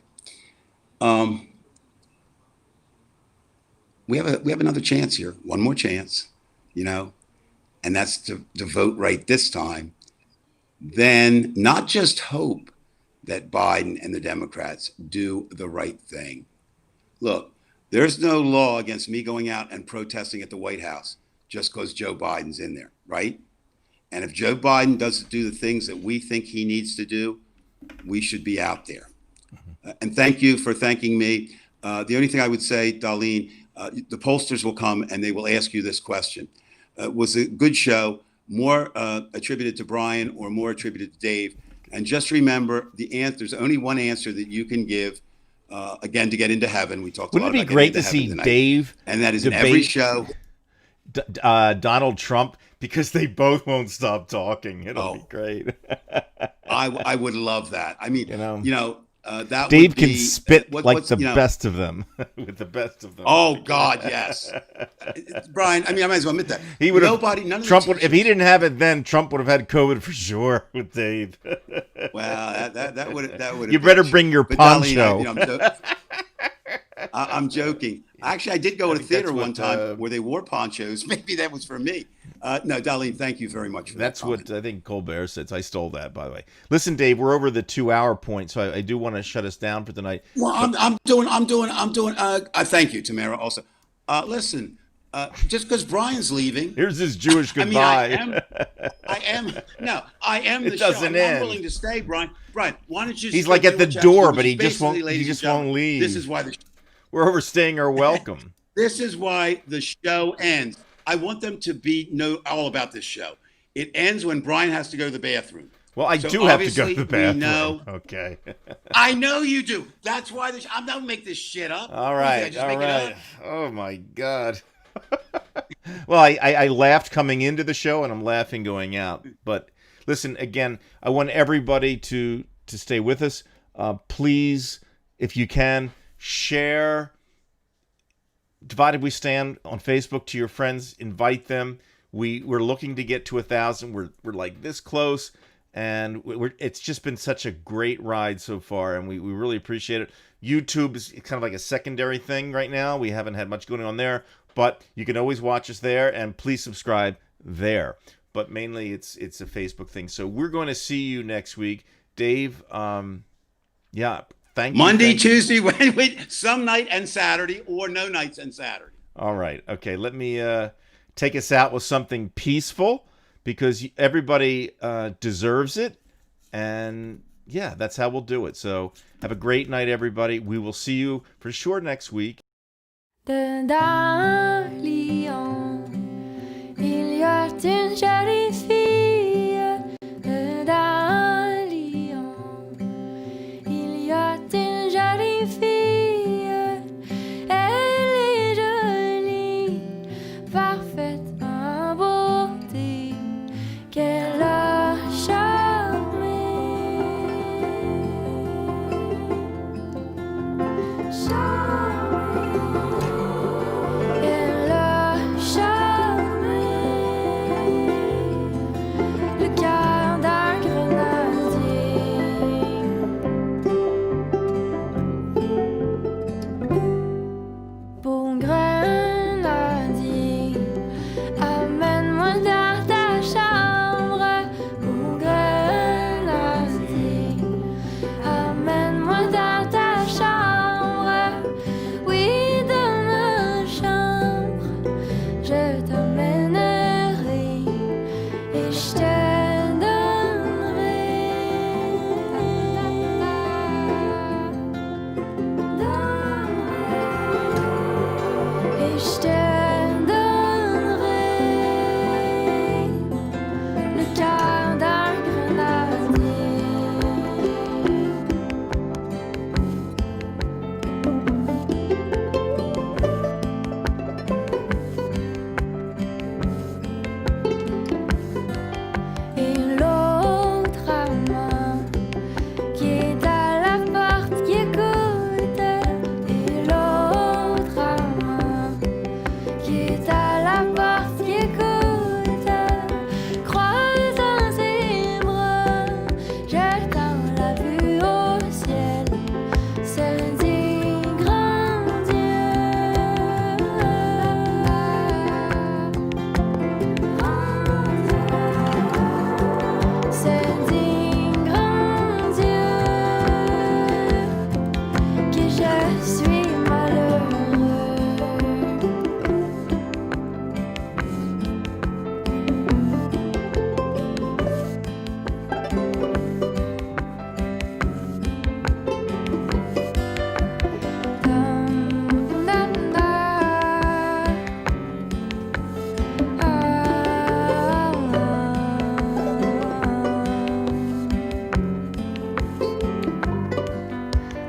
We have another chance here, one more chance, and that's to vote right this time. Then not just hope that Biden and the Democrats do the right thing. Look, there's no law against me going out and protesting at the White House just because Joe Biden's in there, right? And if Joe Biden doesn't do the things that we think he needs to do, we should be out there. And thank you for thanking me. The only thing I would say, Darlene, the pollsters will come and they will ask you this question. Was it a good show? More attributed to Brian or more attributed to Dave? And just remember, there's only one answer that you can give, again, to get into heaven. We talked Wouldn't about it be great to see tonight. Dave and that is in every show. Donald Trump, because they both won't stop talking. It'll be great. I would love that. I mean, that Dave would be, can spit like the best of them, with the best of them. Oh God, yes, Brian. I mean, I might as well admit that he would Trump would, if he didn't have it then, Trump would have had COVID for sure with Dave. Well, that would. You better bring your poncho. Darlene, I'm joking. Actually, I did go to a theater one time where they wore ponchos. Maybe that was for me. No, Darlene, thank you very much for that. That's what I think Colbert says. I stole that, by the way. Listen, Dave, we're over the 2-hour point, so I do want to shut us down for tonight. Well, I'm doing. Thank you, Tamara. Also, listen. Just because Brian's leaving, here's his Jewish goodbye. I am. The show. I'm not willing to stay, Brian. Brian, why don't you? He's like at the door, but he just won't. He just won't leave. This is why we're overstaying our welcome. This is why the show ends. I want them to know all about this show. It ends when Brian has to go to the bathroom. Well, I do have to go to the bathroom. Know, okay. I know you do. That's why I'm not make this shit up. All right. All right. Oh my God. Well, I laughed coming into the show and I'm laughing going out. But listen, again, I want everybody to stay with us. Please, if you can, share Divided We Stand on Facebook to your friends. Invite them. We're looking to get to 1,000. We're like this close. And it's just been such a great ride so far, and we really appreciate it. YouTube is kind of like a secondary thing right now. We haven't had much going on there, but you can always watch us there, and please subscribe there. But mainly it's a Facebook thing. So we're going to see you next week. Dave, yeah, thank you. Monday, Tuesday, wait, some night and Saturday, or no nights and Saturday. All right. Okay, let me take us out with something peaceful, because everybody deserves it. And yeah, that's how we'll do it. So have a great night, everybody. We will see you for sure next week. D'un lion, il y a une jolie fille. D'un lion, il y a une jolie fille. Elle est jolie, parfaite en beauté, qu'elle a charmé. Elle a charmé le cœur d'un grenadier. Bon grenadier, amène-moi dans ta chambre. Bon grenadier, amène-moi dans ta chambre. Oui, dans ma chambre, je t'emmènerai et je te donnerai. Et je te donnerai le cœur d'un grenadier. Et l'autre amant qui est à la porte qui écoute. Et l'autre amant qui est à la porte qui écoute. Croisant ses bras, jetant la vue au ciel, se dit grand Dieu. Se dit grand Dieu que je suis malheureux. Dum, dum, da.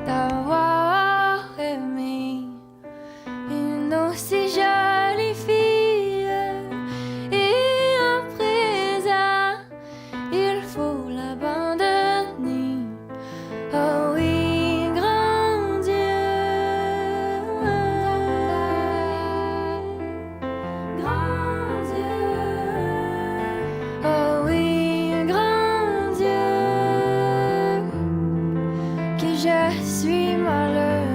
D'avoir aimé une aussi jolie fille, et à présent il faut l'abandonner. Oh oui, grand Dieu, grand Dieu. Oh oui, grand Dieu, que je suis malheureux.